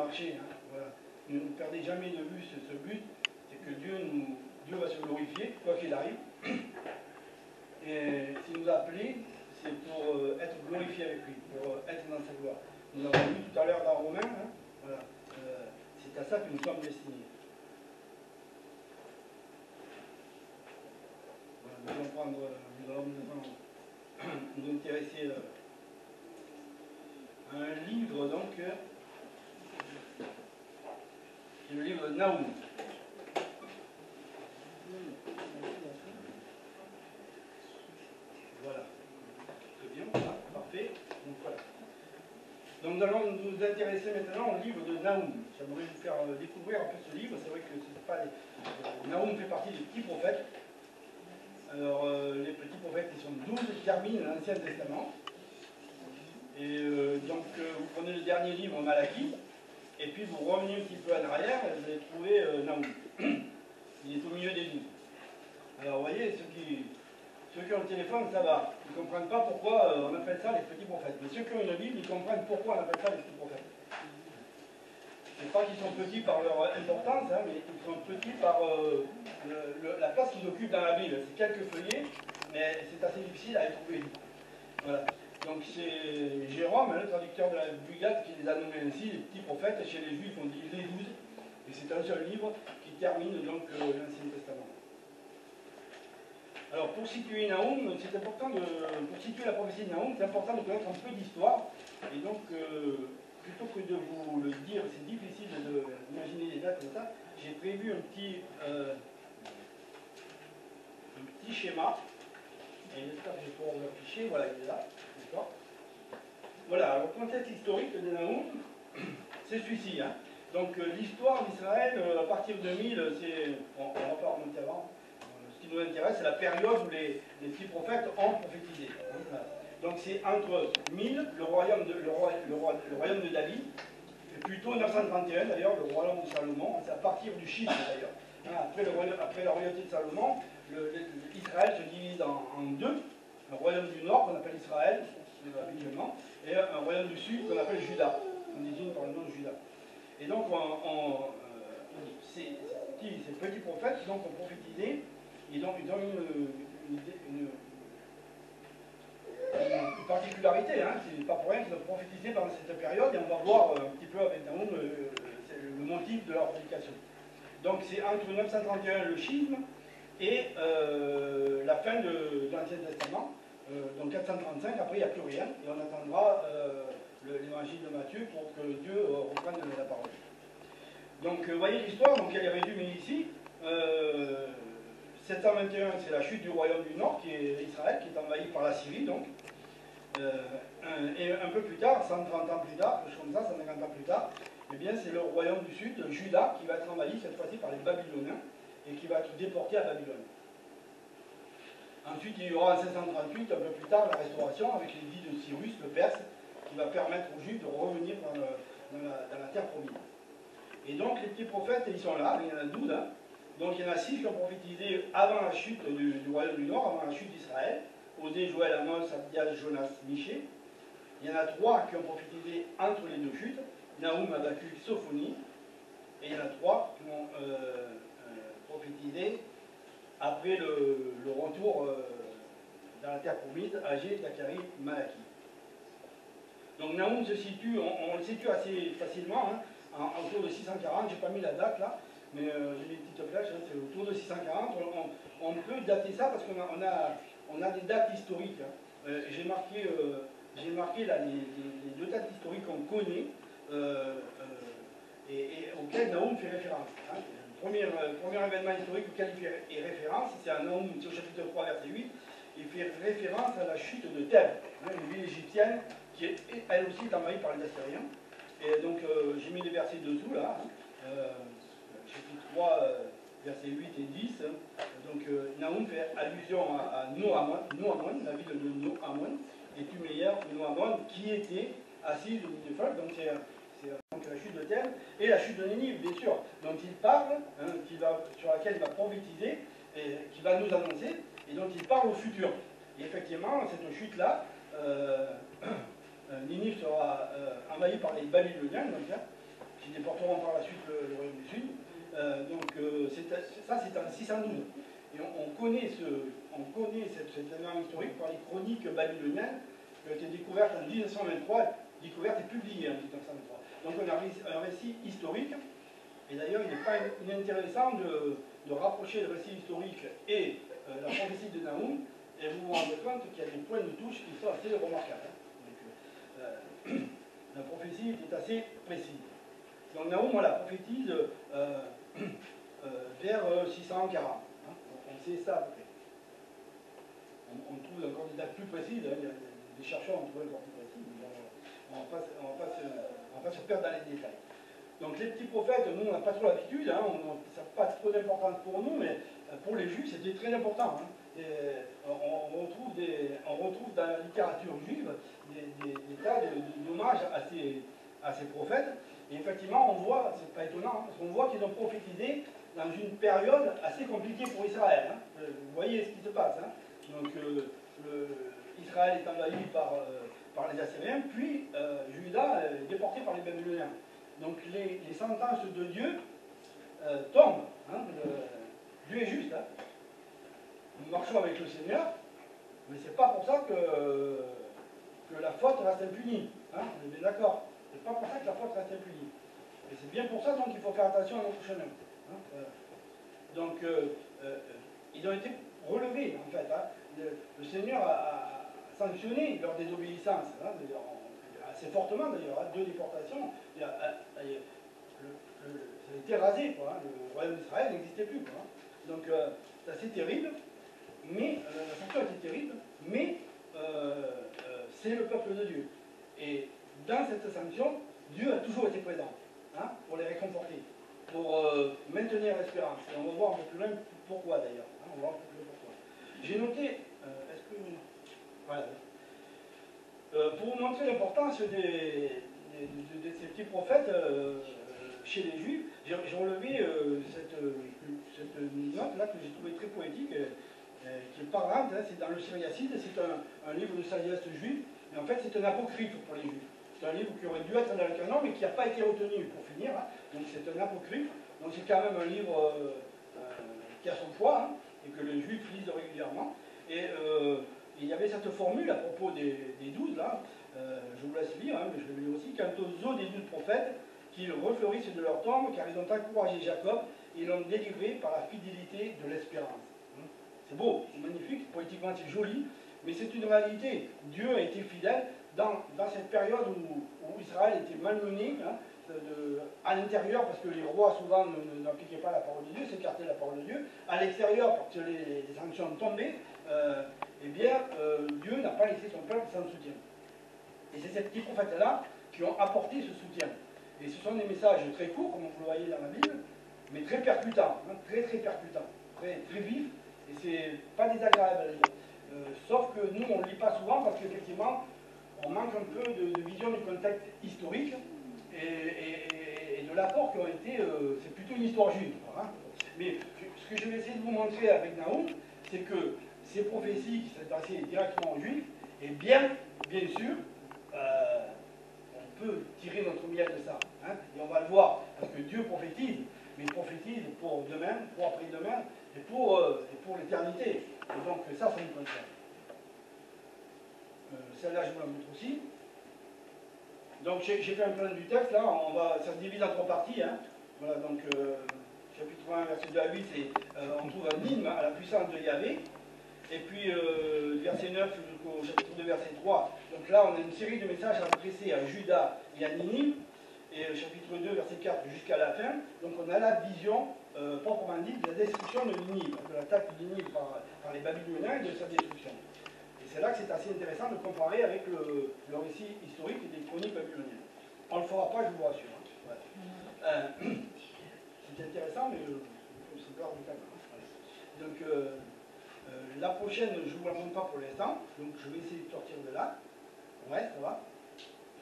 marcher. Hein, voilà. Ne perdez jamais de vue ce but, c'est que Dieu va se glorifier, quoi qu'il arrive. Et s'il nous a appelés, c'est pour être glorifié avec lui, pour être dans sa gloire. Nous l'avons vu tout à l'heure dans Romains, hein, voilà. C'est à ça que nous sommes destinés. Voilà, nous allons nous intéresser à un livre, donc, c'est le livre de Nahum. Voilà. C'est bien, voilà, parfait. Donc voilà. Donc nous allons nous intéresser maintenant au livre de Nahum. J'aimerais vous faire découvrir un peu ce livre. C'est vrai que c'est pas Nahum fait partie des petits prophètes. Alors les petits prophètes, ils sont 12, ils terminent l'Ancien Testament. Et donc vous prenez le dernier livre, Malachie, et puis vous revenez un petit peu en arrière et vous allez trouver Nahum. Il est au milieu des 12. Alors vous voyez, ceux qui ont le téléphone, ça va. Ils ne comprennent pas pourquoi on appelle ça les petits prophètes. Mais ceux qui ont une Bible, ils comprennent pourquoi on appelle ça les petits prophètes. C'est pas qu'ils sont petits par leur importance, hein, mais ils sont petits par la place qu'ils occupent dans la Bible. C'est quelques feuillets, mais c'est assez difficile à les trouver. Voilà. Donc c'est Jérôme, le traducteur de la Vulgate, qui les a nommés ainsi, les petits prophètes. Chez les Juifs, on dit les 12. Et c'est un seul livre qui termine donc l'Ancien Testament. Alors pour situer Nahum, c'est important pour situer la prophétie de Nahum, c'est important de connaître un peu d'histoire. Et donc, plutôt que de vous le dire, c'est difficile d'imaginer des dates comme ça, j'ai prévu un petit schéma. Et j'espère que je vais pouvoir vous l'afficher. Voilà, il est là. D'accord. Voilà, alors le contexte historique de Nahum, c'est celui-ci. Hein. Donc l'histoire d'Israël, à partir de 1000, on ne va pas remonter avant. Ce qui nous intéresse, c'est la période où les petits prophètes ont prophétisé. Donc c'est entre 1000, le royaume de David, et plutôt 931 d'ailleurs, le royaume de Salomon, c'est à partir du chiffre d'ailleurs. Après la royauté de Salomon, Israël se divise en deux, un royaume du nord qu'on appelle Israël, habituellement, et un royaume du sud qu'on appelle Juda, on désigne par le nom de Juda. Et donc ces petits prophètes donc, ont prophétisé, ils ont une particularité, hein, c'est pas pour rien qu'ils ont prophétisé pendant cette période, et on va voir un petit peu avec Nahum le motif de leur prédication. Donc c'est entre 931 le schisme et la fin de l'Ancien Testament, donc 435, après il n'y a plus rien, et on attendra l'évangile de Matthieu pour que Dieu reprenne la parole. Donc vous voyez l'histoire, donc elle est résumée ici. 721, c'est la chute du royaume du Nord, qui est Israël, qui est envahi par la Syrie, donc. Et un peu plus tard, 130 ans plus tard, quelque chose comme ça, 150 ans plus tard, eh bien c'est le royaume du Sud, Juda, qui va être envahi cette fois-ci par les Babyloniens, et qui va être déporté à Babylone. Ensuite, il y aura en 538, un peu plus tard, la restauration, avec l'édit de Cyrus, le Perse, qui va permettre aux Juifs de revenir dans la terre promise. Et donc, les petits prophètes, ils sont là, il y en a 12, hein. Donc il y en a 6 qui ont prophétisé avant la chute du royaume du Nord, avant la chute d'Israël. Osée, Joël, Amos, Abdias, Jonas, Michée. Il y en a 3 qui ont prophétisé entre les deux chutes, Nahum, Habakkuk, Sophonie. Et il y en a 3 qui ont prophétisé après le retour dans la terre promise, Agé, Zacharie, Malachie. Donc Nahum se situe, on le situe assez facilement, hein, autour de 640, j'ai pas mis la date là. Mais j'ai des petites flèches, hein, c'est autour de 640. On peut dater ça parce qu'on a des dates historiques. Hein. J'ai marqué là, les 2 dates historiques qu'on connaît et auxquelles Nahum fait référence. Hein. Le premier événement historique auquel il fait référence, c'est à Nahum, c'est au chapitre 3, verset 8. Il fait référence à la chute de Thèbes, hein, une ville égyptienne qui est elle aussi envahie par les Assyriens. Et donc j'ai mis les versets dessous là. Hein. Chapitre 3, versets 8 et 10. Donc Nahum fait allusion à Noamon, la ville de Noamon, et Tumeyer, Noamon, qui était assise au milieu du feu. Donc c'est donc la chute de Thèbes et la chute de Nénive, bien sûr, dont il parle, hein, sur laquelle il va prophétiser, et qui va nous annoncer, et dont il parle au futur. Et effectivement, cette chute-là, Nénive sera envahie par les Babyloniens, donc, hein, qui déporteront par la suite le royaume du Sud. Ça, c'est en 612. Et on connaît cet événement historique par les chroniques babyloniennes qui ont été découvertes en 1923, découvertes et publiées en 1923. Donc on a un récit historique, et d'ailleurs il n'est pas inintéressant de rapprocher le récit historique et la prophétie de Naoum, et vous vous rendez compte qu'il y a des points de touche qui sont assez remarquables. Donc, la prophétie est assez précise. Donc Naoum, voilà, prophétise vers 640. Hein. On sait ça à peu près. On trouve encore des dates plus précises, hein. Les chercheurs ont trouvé encore plus précis, mais on ne va pas se perdre dans les détails. Donc les petits prophètes, nous on n'a pas trop l'habitude, hein, ça n'a pas trop d'importance pour nous, mais pour les juifs c'était très important. Hein. On retrouve dans la littérature juive des tas d'hommages à ces prophètes. Et effectivement, on voit, c'est pas étonnant, hein, parce qu'on voit qu'ils ont prophétisé dans une période assez compliquée pour Israël. Hein. Vous voyez ce qui se passe. Hein. Donc Israël est envahi par les Assyriens, puis Juda est déporté par les Babyloniens. Donc les sentences de Dieu tombent. Hein. Dieu est juste. Hein. Nous marchons avec le Seigneur, mais c'est pas pour ça que la faute reste impunie. Hein. On est bien d'accord. C'est pas pour ça que la faute reste impunie. Et c'est bien pour ça donc qu'il faut faire attention à notre chemin. Hein. Donc ils ont été relevés en fait. Hein. Le Seigneur a sanctionné leur désobéissance, hein, assez fortement d'ailleurs, hein, 2 déportations. Ça a été rasé, quoi, hein, le royaume d'Israël n'existait plus. Quoi, hein. Donc c'est assez terrible, mais la sanction a été terrible, mais c'est le peuple de Dieu. Et dans cette sanction, Dieu a toujours été présent, hein, pour les réconforter, pour maintenir l'espérance. Et on va voir un peu plus loin pourquoi d'ailleurs. Hein, on va voir un peu plus loin pourquoi. J'ai noté, est-ce que... Voilà. Pour vous montrer l'importance de ces petits prophètes chez les Juifs, j'ai relevé cette note-là que j'ai trouvée très poétique, qui est parlante, hein, c'est dans le Syriacide, c'est un livre de sagesse juive, mais en fait c'est un apocryphe pour les Juifs. C'est un livre qui aurait dû être dans le canon, mais qui n'a pas été retenu pour finir, hein. Donc c'est un apocryphe, donc c'est quand même un livre qui a son poids, hein, et que les Juifs lisent régulièrement. Et il y avait cette formule à propos des 12, là, je vous laisse lire, hein, mais je vais lire aussi. Quant aux os des 12 prophètes, qu'ils refleurissent de leur tombe, car ils ont encouragé Jacob et l'ont délivré par la fidélité de l'espérance. C'est beau, c'est magnifique, poétiquement c'est joli, mais c'est une réalité. Dieu a été fidèle dans cette période où Israël était malmené, hein, à l'intérieur, parce que les rois souvent n'appliquaient pas la parole de Dieu, s'écartaient de la parole de Dieu, à l'extérieur, parce que les sanctions tombaient, eh bien, Dieu n'a pas laissé son peuple sans soutien. Et c'est ces petits prophètes-là qui ont apporté ce soutien. Et ce sont des messages très courts, comme vous le voyez dans la Bible, mais très percutants, hein, très percutants, très vifs, et c'est pas désagréable à lire. Sauf que nous, on ne lit pas souvent parce qu'effectivement, on manque un peu de vision du contexte historique et de l'apport qui ont été. C'est plutôt une histoire juive. Hein. Mais ce que je vais essayer de vous montrer avec Naoum, c'est que ces prophéties qui s'adressaient directement aux Juifs, et bien sûr, on peut tirer notre miel de ça. Hein, et on va le voir, parce que Dieu prophétise, mais il prophétise pour demain, pour après-demain, et pour l'éternité. Et donc ça nous concerne. Celle-là, je vous la montre aussi. Donc j'ai fait un plan du texte, là, ça se divise en 3 parties. Hein. Voilà, donc chapitre 1, verset 2 à 8, on trouve un hymne à la puissance de Yahvé. Et puis verset 9 jusqu'au chapitre 2, verset 3. Donc là, on a une série de messages adressés à Juda et à Ninive. Et le chapitre 2, verset 4 jusqu'à la fin. Donc on a la vision, proprement dite, de la destruction de Ninive, de l'attaque de Ninive par les Babyloniens et de sa destruction. Et c'est là que c'est assez intéressant de comparer avec le récit historique des chroniques babyloniennes. On ne le fera pas, je vous rassure. Hein. Ouais. C'est intéressant, mais c'est pas du temps. Hein. Donc la prochaine, je ne vous la montre pas pour l'instant, donc je vais essayer de sortir de là. Ouais, ça va.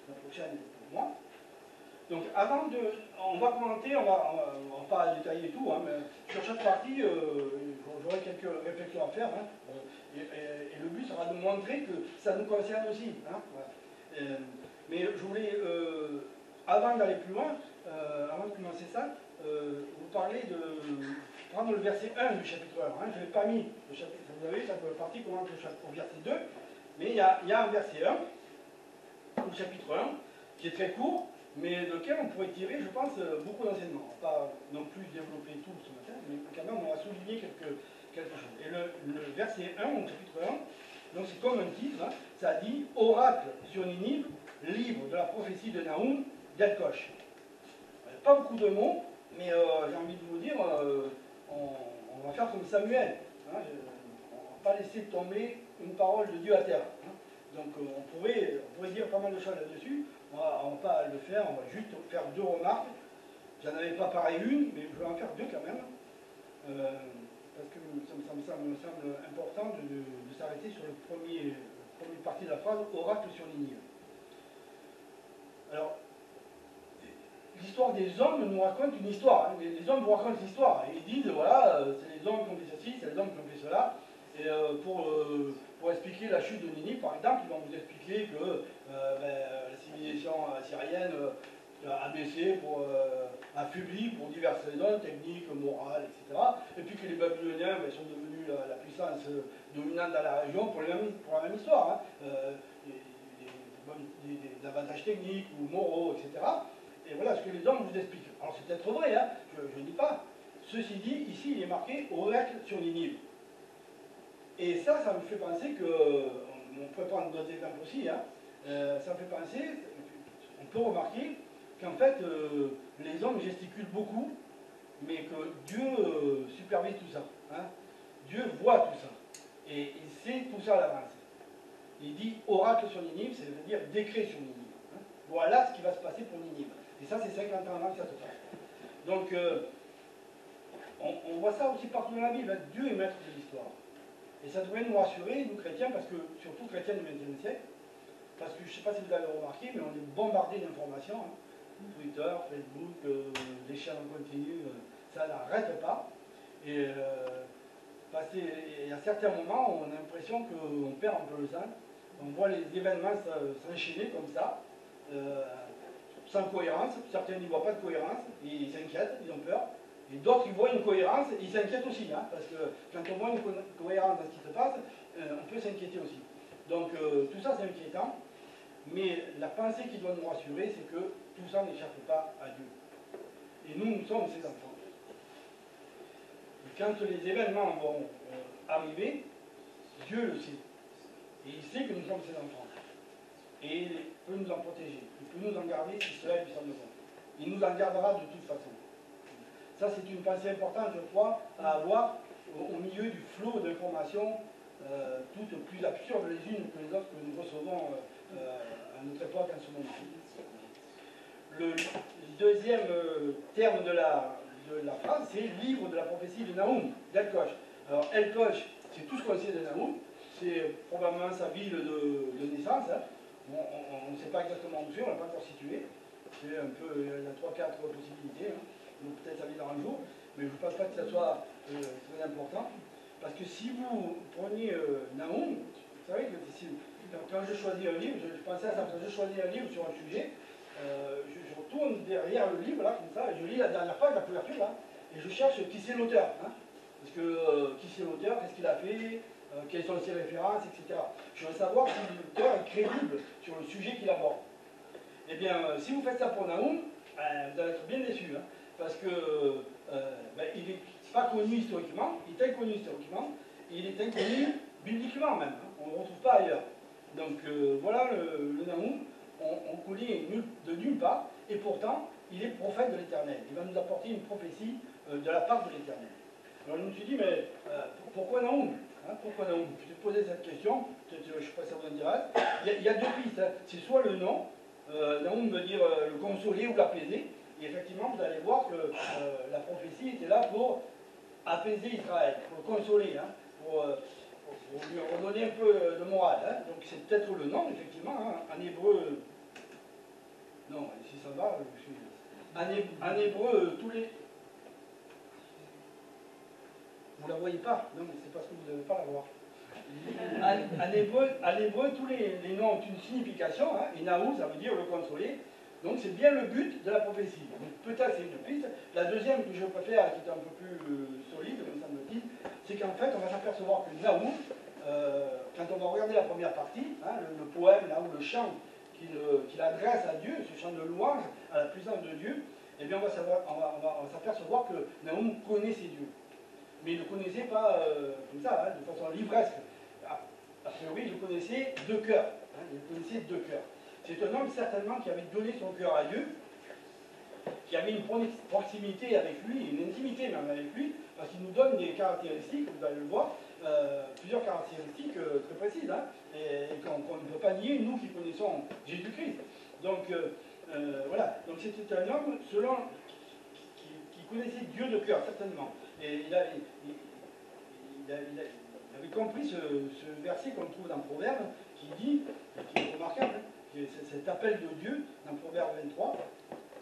La prochaine pour moi. Donc avant de... On va commenter, on va pas détailler tout, hein, mais sur chaque partie, j'aurai quelques réflexions à faire. Hein, et le but sera de montrer que ça nous concerne aussi. Hein, ouais. Mais je voulais, avant d'aller plus loin, de commencer ça, vous parlez de prendre le verset 1 du chapitre 1. Hein. Je n'ai pas mis le chapitre, vous avez vu, ça partie commence au verset 2, mais il y a un verset 1, au chapitre 1, qui est très court, mais lequel on pourrait tirer, je pense, beaucoup d'enseignements. On va pas non plus développer tout ce matin, mais quand même, on va souligner quelque chose. Et le verset 1, au chapitre 1, donc c'est comme un titre, hein, ça dit « Oracle sur Ninive, livre de la prophétie de Naoum, d'Elkosh ». Pas beaucoup de mots, mais j'ai envie de vous dire, on va faire comme Samuel. Hein, on ne va pas laisser tomber une parole de Dieu à terre. Hein. Donc on pourrait dire pas mal de choses là-dessus. On ne va pas le faire, on va juste faire 2 remarques. J'en avais pas pareil une, mais je vais en faire 2 quand même. Parce que ça me semble important de s'arrêter sur le première partie de la phrase, oracle sur Ninive. Alors, l'histoire des hommes nous raconte une histoire. Hein. Les hommes vous racontent l'histoire. Ils disent, voilà, c'est les hommes qui ont fait ceci, c'est les hommes qui ont fait cela. Et pour expliquer la chute de Ninive, par exemple, ils vont vous expliquer que la civilisation assyrienne a baissé, affaibli pour diverses raisons, techniques, morales, etc. Et puis que les Babyloniens sont devenus la puissance dominante dans la région pour la même histoire. Hein. Des avantages techniques ou moraux, etc. Et voilà ce que les hommes vous expliquent. Alors c'est peut-être vrai, hein, je ne dis pas. Ceci dit, ici il est marqué oracle sur Ninive. Et ça me fait penser que, on pourrait prendre d'autres exemples aussi, hein, ça me fait penser, on peut remarquer qu'en fait les hommes gesticulent beaucoup, mais que Dieu supervise tout ça. Hein. Dieu voit tout ça. Et il sait tout ça à l'avance. Il dit oracle sur Ninive, ça veut dire décret sur Ninive. Hein. Voilà ce qui va se passer pour Ninive. Et ça, c'est 50 ans avant que ça se passe. Donc, on voit ça aussi partout dans la Bible. Hein. Dieu est maître de l'histoire. Et ça devrait nous rassurer, nous chrétiens, parce que, surtout chrétiens du XXe siècle, parce que je ne sais pas si vous avez remarqué, mais on est bombardé d'informations. Hein. Twitter, Facebook, les chaînes en continu, ça n'arrête pas. Et à certains moments, on a l'impression qu'on perd un peu le sens. On voit les événements s'enchaîner comme ça. Sans cohérence, certains n'y voient pas de cohérence, ils s'inquiètent, ils ont peur, et d'autres ils voient une cohérence, et ils s'inquiètent aussi, hein, parce que quand on voit une cohérence dans ce qui se passe, on peut s'inquiéter aussi. Donc tout ça c'est inquiétant, mais la pensée qui doit nous rassurer, c'est que tout ça n'échappe pas à Dieu. Et nous sommes ses enfants. Et quand les événements vont arriver, Dieu le sait, et il sait que nous sommes ses enfants. Et il peut nous en protéger, il peut nous en garder si cela lui semble bon. Il nous en gardera de toute façon. Ça, c'est une pensée importante, je crois, à avoir au milieu du flot d'informations, toutes plus absurdes les unes que les autres que nous recevons à notre époque en ce moment. Le deuxième terme de la phrase, c'est livre de la prophétie de Naoum, d'Elkosh. Alors, Elkosh, c'est tout ce qu'on sait de Naoum, c'est probablement sa ville de naissance. Hein. On ne sait pas exactement où c'est, on ne l'a pas encore situé. C'est un peu, il y a 3-4 possibilités, hein. Donc peut-être ça viendra un jour, mais je ne pense pas que ça soit très important. Parce que si vous preniez Naoum, vous savez que quand je choisis un livre, je pensais à ça, quand je choisis un livre sur un sujet, je retourne derrière le livre, là, comme ça, et je lis la dernière page, la couverture, là, et je cherche qui c'est l'auteur. Hein. Parce que qui c'est l'auteur, qu'est-ce qu'il a fait, quelles sont ses références, etc. Je veux savoir si l'auteur est crédible sur le sujet qu'il aborde. Eh bien, si vous faites ça pour Naoum, vous allez être bien déçu, hein, parce que il n'est pas connu historiquement, il est inconnu historiquement, et il est inconnu bibliquement même, hein, on ne le retrouve pas ailleurs. Donc voilà le Naoum, on connaît de nulle part, et pourtant, il est prophète de l'Éternel. Il va nous apporter une prophétie de la part de l'Éternel. Alors je me suis dit, mais pourquoi Naoum? Hein, pourquoi Naoum? Je vais posé cette question, je ne sais pas si ça vous intéresse. Il y a 2 pistes, hein. C'est soit le nom, Naoum veut dire le consoler ou l'apaiser, et effectivement vous allez voir que la prophétie était là pour apaiser Israël, pour le consoler, hein, pour lui redonner un peu de morale. Hein. Donc c'est peut-être le nom, effectivement, hein. En hébreu, non, si ça va, en hébreu, tous les... Vous ne la voyez pas? Non, mais c'est parce que vous n'avez pas la voir. En hébreu, tous les noms ont une signification, hein, et Naou, ça veut dire le consoler. Donc c'est bien le but de la prophétie. Donc peut-être c'est une piste. La deuxième que je préfère, qui est un peu plus solide, me semble-t-il, c'est qu'en fait on va s'apercevoir que Naoum, quand on va regarder la première partie, hein, le poème, là où le chant qu'il adresse à Dieu, ce chant de louange à la puissance de Dieu, eh bien on va s'apercevoir que Naoum connaissait Dieu. Mais il ne le connaissait pas comme ça, hein, de façon livresque. A priori, il le connaissait de cœur. Hein, il le connaissait de cœur. C'est un homme certainement qui avait donné son cœur à Dieu, qui avait une proximité avec lui, une intimité même avec lui, parce qu'il nous donne des caractéristiques, vous allez le voir, plusieurs caractéristiques très précises, hein, et qu'on ne peut pas nier, nous qui connaissons Jésus-Christ. Donc voilà, donc c'était un homme qui connaissait Dieu de cœur, certainement. Et il avait compris ce verset qu'on trouve dans Proverbe, qui dit, qui est remarquable, cet appel de Dieu dans Proverbe 23,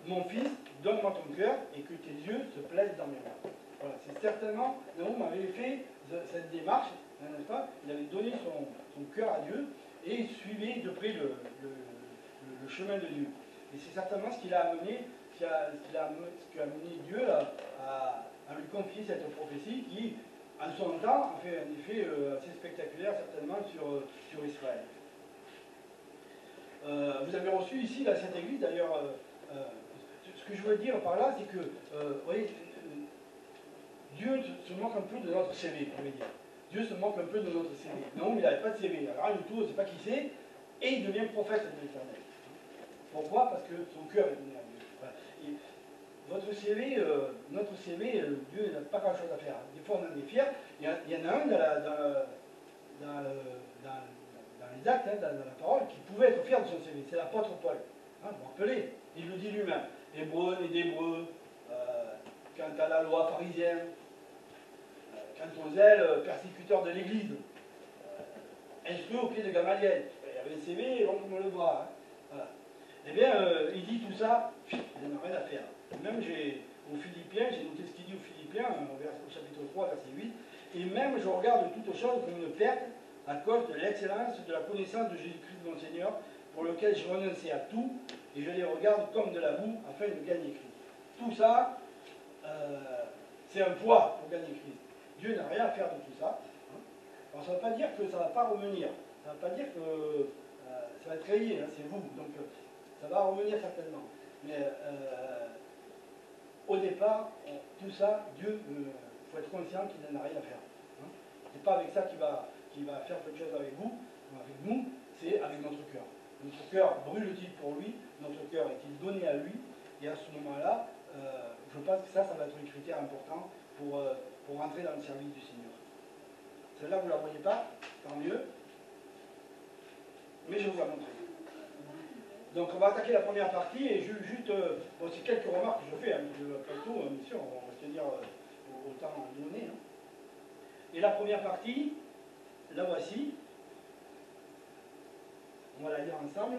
mon fils, donne-moi ton cœur et que tes yeux se plaisent dans mes mains. Voilà, c'est certainement, Naoum avait fait cette démarche, n'est-ce pas? Il avait donné son cœur à Dieu et suivait de près le chemin de Dieu. Et c'est certainement ce qui l'a amené, ce qui a amené Dieu à lui confier cette prophétie qui, en son temps, a fait un effet assez spectaculaire certainement sur Israël. Vous avez reçu ici, dans cette église, d'ailleurs, ce que je veux dire par là, c'est que, vous voyez, Dieu se moque un peu de notre CV, je veux dire. Dieu se moque un peu de notre CV. Non, il n'avait pas de CV, il rien du tout, on ne sait pas qui c'est, et il devient prophète de l'Éternel. Pourquoi? Parce que son cœur est donné à Dieu. Voilà. Et votre CV, notre CV, Dieu n'a pas grand-chose à faire. Des fois, on en est fiers. Il y en a un dans les actes, hein, dans la parole, qui pouvait être fier de son CV. C'est l'apôtre Paul. Hein, vous vous rappelez? Il le dit lui-même. Hébreu et d'Hébreu, quant à la loi pharisienne, quant aux zèles, persécuteurs de l'Église, instruit au pied de Gamaliel. Il y avait le CV, long comme le bras. Hein. Voilà. Eh bien, il dit tout ça, il n'en a rien à faire. Même aux Philippiens, j'ai noté ce qu'il dit aux Philippiens, au chapitre 3, verset 8, et même je regarde toutes choses comme une perte à cause de l'excellence de la connaissance de Jésus-Christ mon Seigneur, pour lequel je renonçais à tout, et je les regarde comme de la boue afin de gagner Christ. Tout ça, c'est un poids pour gagner Christ. Dieu n'a rien à faire de tout ça. Hein. Alors ça ne veut pas dire que ça ne va pas revenir. Ça ne veut pas dire que ça va être rayé, hein, c'est vous. Donc ça va revenir certainement. Mais au départ, tout ça, Dieu, il faut être conscient qu'il n'en a rien à faire. Hein. Ce n'est pas avec ça qu'il va faire quelque chose avec vous, avec nous, c'est avec notre cœur. Notre cœur brûle-t-il pour lui, notre cœur est-il donné à lui, et à ce moment-là, je pense que ça va être un critère important pour entrer dans le service du Seigneur. Celle-là, vous ne la voyez pas, tant mieux, mais je vous la montrer. Donc on va attaquer la première partie, et juste, bon, c'est quelques remarques que je fais, hein, pas tout, bien sûr, on va se tenir au temps donné. Hein. Et la première partie, la voici. On va la lire ensemble.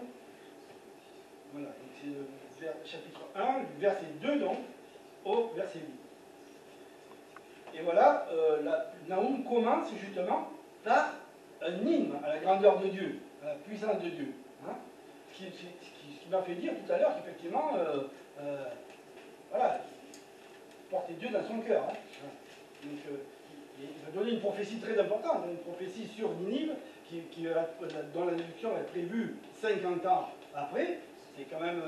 Voilà, c'est le chapitre 1, du verset 2 donc, au verset 8. Et voilà, Naoum commence justement par un hymne à la grandeur de Dieu, à la puissance de Dieu. Hein, ce qui m'a fait dire tout à l'heure qu'effectivement, voilà, il portait Dieu dans son cœur. Hein. Donc, il va donner une prophétie très importante, une prophétie sur Ninive, dont la déduction est prévue 50 ans après. C'est quand même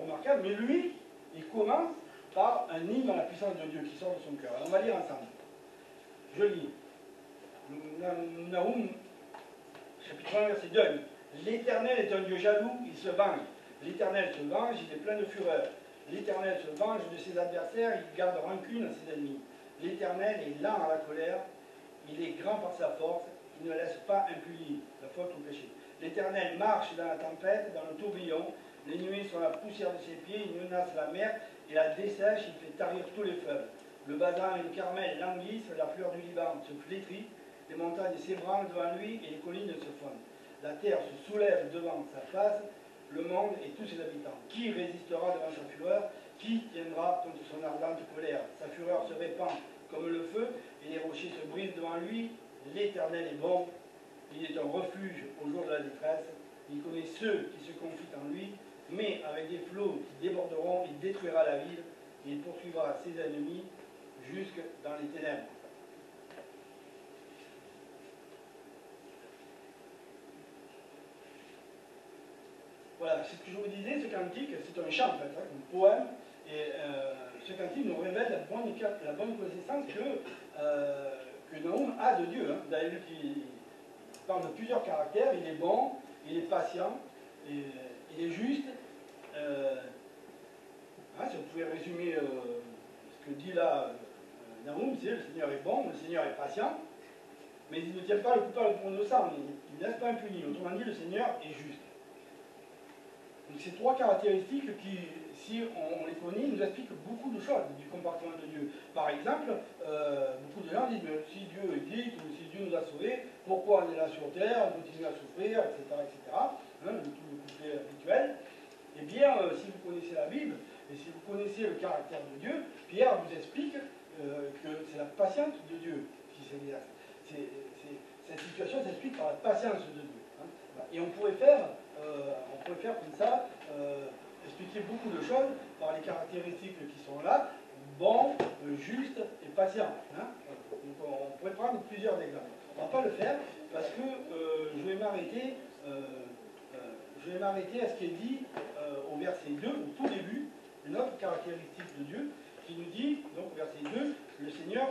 remarquable. Mais lui, il commence par un hymne à la puissance de Dieu qui sort de son cœur. Alors, on va lire ensemble. Je lis. Naoum, chapitre 1, verset 2. L'Éternel est un Dieu jaloux, il se venge. L'Éternel se venge, il est plein de fureur. L'Éternel se venge de ses adversaires, il garde rancune à ses ennemis. L'Éternel est lent à la colère, il est grand par sa force, il ne laisse pas impunie la faute ou le péché. L'Éternel marche dans la tempête, dans le tourbillon, les nuées sont la poussière de ses pieds, il menace la mer et la dessèche, il fait tarir tous les fleuves. Le Basan et le Carmel languissent, la fleur du Liban se flétrit, les montagnes s'ébranlent devant lui et les collines se fondent. La terre se soulève devant sa face, le monde et tous ses habitants. Qui résistera devant sa fureur? Qui tiendra contre son ardente colère? Sa fureur se répand comme le feu et les rochers se brisent devant lui. L'Éternel est bon, il est un refuge au jour de la détresse. Il connaît ceux qui se confient en lui. mais avec des flots qui déborderont, il détruira la ville, et il poursuivra ses ennemis jusque dans les ténèbres. Voilà, c'est ce que je vous disais, ce cantique, c'est un chant en fait, un poème, et ce cantique nous révèle la bonne connaissance que Nahum a de Dieu. Vous avez vu qu'il parle de plusieurs caractères, il est bon, il est patient, il est juste. Si vous pouvez résumer ce que dit là Nahum, c'est le Seigneur est bon, le Seigneur est patient, mais il ne tient pas le coupable pour innocent, il ne laisse pas impuni. Autrement dit, le Seigneur est juste. Donc ces trois caractéristiques qui, si on les connaît, nous expliquent beaucoup de choses du comportement de Dieu. Par exemple, beaucoup de gens disent, mais si Dieu existe, ou si Dieu nous a sauvés, pourquoi on est là sur terre, on continue à souffrir, etc. etc. Tout le couplet habituel. Eh bien, si vous connaissez la Bible, et si vous connaissez le caractère de Dieu, Pierre vous explique que c'est la patience de Dieu qui s'exerce. Cette situation s'explique par la patience de Dieu. Et on pourrait faire comme ça, expliquer beaucoup de choses par les caractéristiques qui sont là, bon, juste et patient. Donc on pourrait prendre plusieurs exemples. On ne va pas le faire parce que je vais m'arrêter à ce qui est dit au verset 2, au tout début, une autre caractéristique de Dieu, qui nous dit, donc verset 2, le Seigneur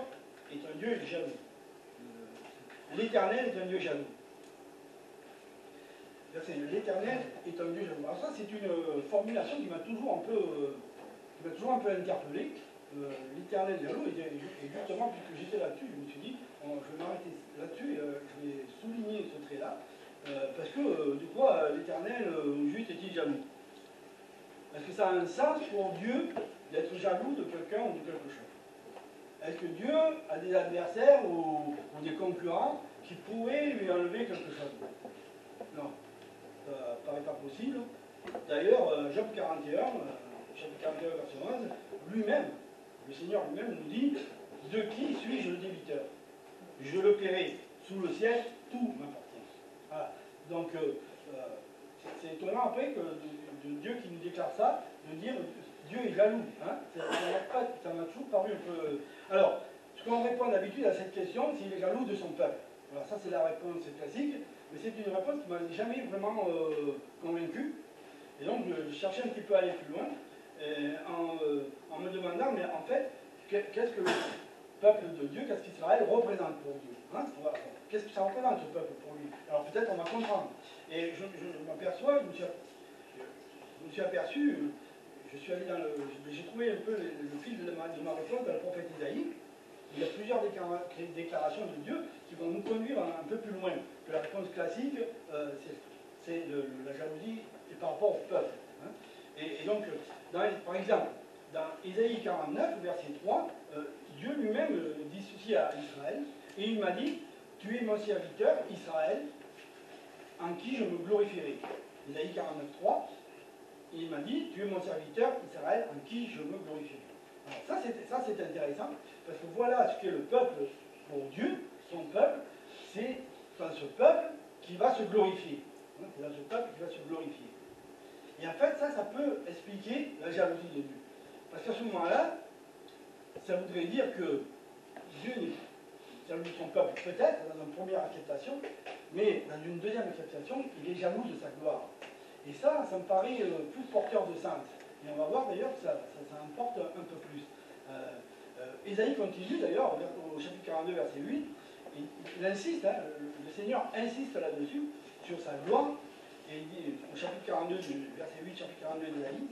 est un Dieu jaloux. L'Éternel est un Dieu jaloux. L'Éternel est un Dieu jaloux. Alors ça, c'est une formulation qui m'a toujours un peu interpellé. L'Éternel jaloux, et justement, puisque j'étais là-dessus, je me suis dit, je vais m'arrêter là-dessus, et je vais souligner ce trait-là, parce que, de quoi l'Éternel juste est-il jaloux? Est-ce que ça a un sens pour Dieu d'être jaloux de quelqu'un ou de quelque chose? Est-ce que Dieu a des adversaires ou des concurrents qui pourraient lui enlever quelque chose? Non, ça ne paraît pas possible. D'ailleurs, Job 41, chapitre 41, verset 11, lui-même, le Seigneur lui-même nous dit, de qui suis-je le débiteur? Je le paierai, sous le ciel, tout m'appartient. Voilà. Donc, c'est étonnant après que de Dieu qui nous déclare ça, de dire Dieu est jaloux. Ça m'a toujours paru un peu. Alors, ce qu'on répond d'habitude à cette question, c'est qu'il est jaloux de son peuple. Voilà, ça c'est la réponse classique, mais c'est une réponse qui ne m'a jamais vraiment convaincu. Et donc, je cherchais un petit peu à aller plus loin, en me demandant, mais en fait, qu'est-ce que le peuple de Dieu, qu'est-ce qu'Israël représente pour Dieu? Voilà. Qu'est-ce que ça représente, ce peuple, pour lui? Alors peut-être on va comprendre. Et je m'aperçois, je me suis aperçu, je suis allé j'ai trouvé un peu le fil de ma réponse dans le prophète Isaïe. Il y a plusieurs déclarations de Dieu qui vont nous conduire un peu plus loin que la réponse classique, c'est la jalousie et par rapport au peuple. Et donc, par exemple, dans Isaïe 49, verset 3, Dieu lui-même dit ceci à Israël, et il m'a dit, tu es mon serviteur, Israël, en qui je me glorifierai. Isaïe 49, 3, il m'a dit, tu es mon serviteur, Israël, en qui je me glorifierai. Alors ça c'est intéressant, parce que voilà ce qu'est le peuple pour Dieu, son peuple, c'est dans ce peuple qui va se glorifier. C'est dans ce peuple qui va se glorifier. Et en fait, ça peut expliquer la jalousie de Dieu. Parce qu'à ce moment-là, ça voudrait dire que Dieu n'est jaloux de son peuple, peut-être, dans une première acceptation, mais dans une deuxième acceptation, il est jaloux de sa gloire. Et ça me paraît plus porteur de sens. Et on va voir d'ailleurs que ça importe un peu plus. Ésaïe continue d'ailleurs, au chapitre 42, verset 8, il insiste, le Seigneur insiste là-dessus, sur sa gloire, et il dit, au chapitre 42, verset 8, chapitre 42 d'Ésaïe,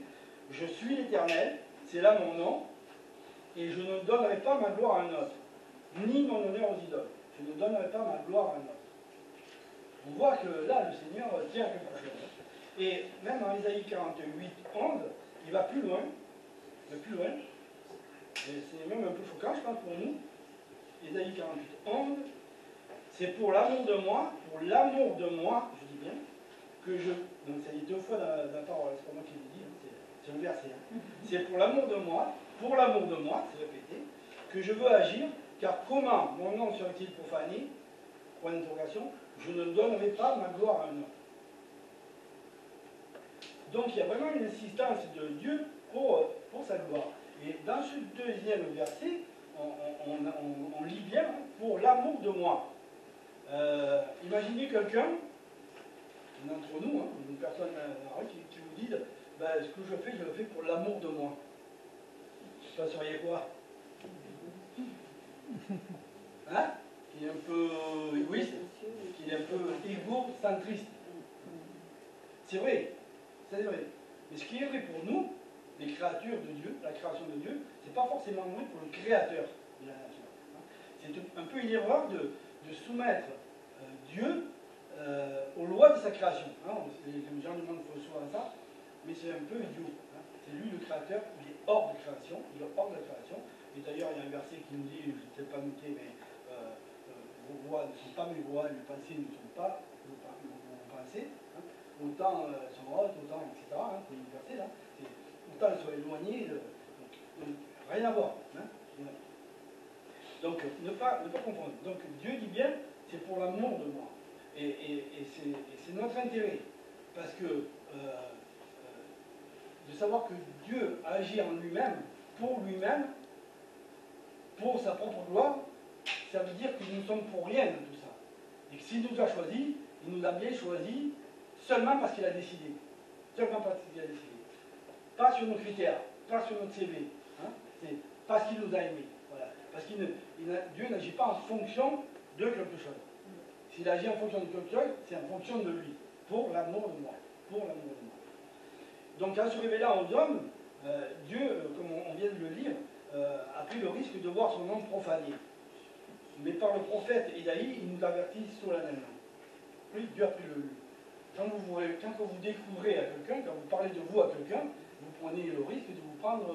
je suis l'Éternel, c'est là mon nom, et je ne donnerai pas ma gloire à un autre, ni mon honneur aux idoles. Je ne donnerai pas ma gloire à un autre. On voit que là, le Seigneur tient quelque chose. Et même en Ésaïe 48, 11, il va plus loin. Il va plus loin. Et c'est même un peu choquant, je pense, pour nous. Ésaïe 48, 11. C'est pour l'amour de moi, je dis bien, que je. Donc ça dit deux fois dans la parole, c'est pas moi qui le dis, c'est le verset. C'est pour l'amour de moi, c'est répété, que je veux agir, car comment mon nom serait-il profané? Point d'interrogation, je ne donnerai pas ma gloire à un homme. Donc il y a vraiment une insistance de Dieu pour sa gloire. Et dans ce deuxième verset, on lit bien pour l'amour de moi. Imaginez quelqu'un, d'entre nous, hein, une personne qui vous dit ben, ce que je le fais pour l'amour de moi. Vous penseriez quoi? Hein? Qui est un peu égoïste, qui est un peu égocentriste. C'est vrai, c'est vrai. Mais ce qui est vrai pour nous, les créatures de Dieu, la création de Dieu, c'est pas forcément vrai pour le créateur de la nature. C'est un peu une erreur de soumettre Dieu aux lois de sa création. Les gens demandent souvent ça, mais c'est un peu idiot. C'est lui le créateur, il est hors de création, il est hors de la création. Et d'ailleurs, il y a un verset qui nous dit, je ne l'ai pas noté, mais vos voix ne sont pas mes voix, mes pensées ne sont pas vos pensées. Autant elles sont hautes, autant, etc. C'est une verset là. Autant elles sont éloignées, rien à voir. Donc, ne pas confondre. Donc, Dieu dit bien, c'est pour l'amour de moi. Et c'est notre intérêt. Parce que de savoir que Dieu agit en lui-même, pour sa propre gloire, ça veut dire que nous ne sommes pour rien de tout ça. Et que s'il nous a choisis, il nous a bien choisis seulement parce qu'il a décidé. Seulement parce qu'il a décidé. Pas sur nos critères, pas sur notre CV. C'est parce qu'il nous a aimés. Voilà. Parce que Dieu n'agit pas en fonction de quelque chose. S'il agit en fonction de quelque chose, c'est en fonction de lui. Pour l'amour de moi. Pour l'amour de moi. Donc en se révélant aux hommes, Dieu, comme on vient de le lire, a pris le risque de voir son nom profané. Mais par le prophète Ésaïe, il nous avertit solennellement. Oui, Dieu a pris le... Quand vous découvrez à quelqu'un, quand vous parlez de vous à quelqu'un, vous prenez le risque de vous prendre,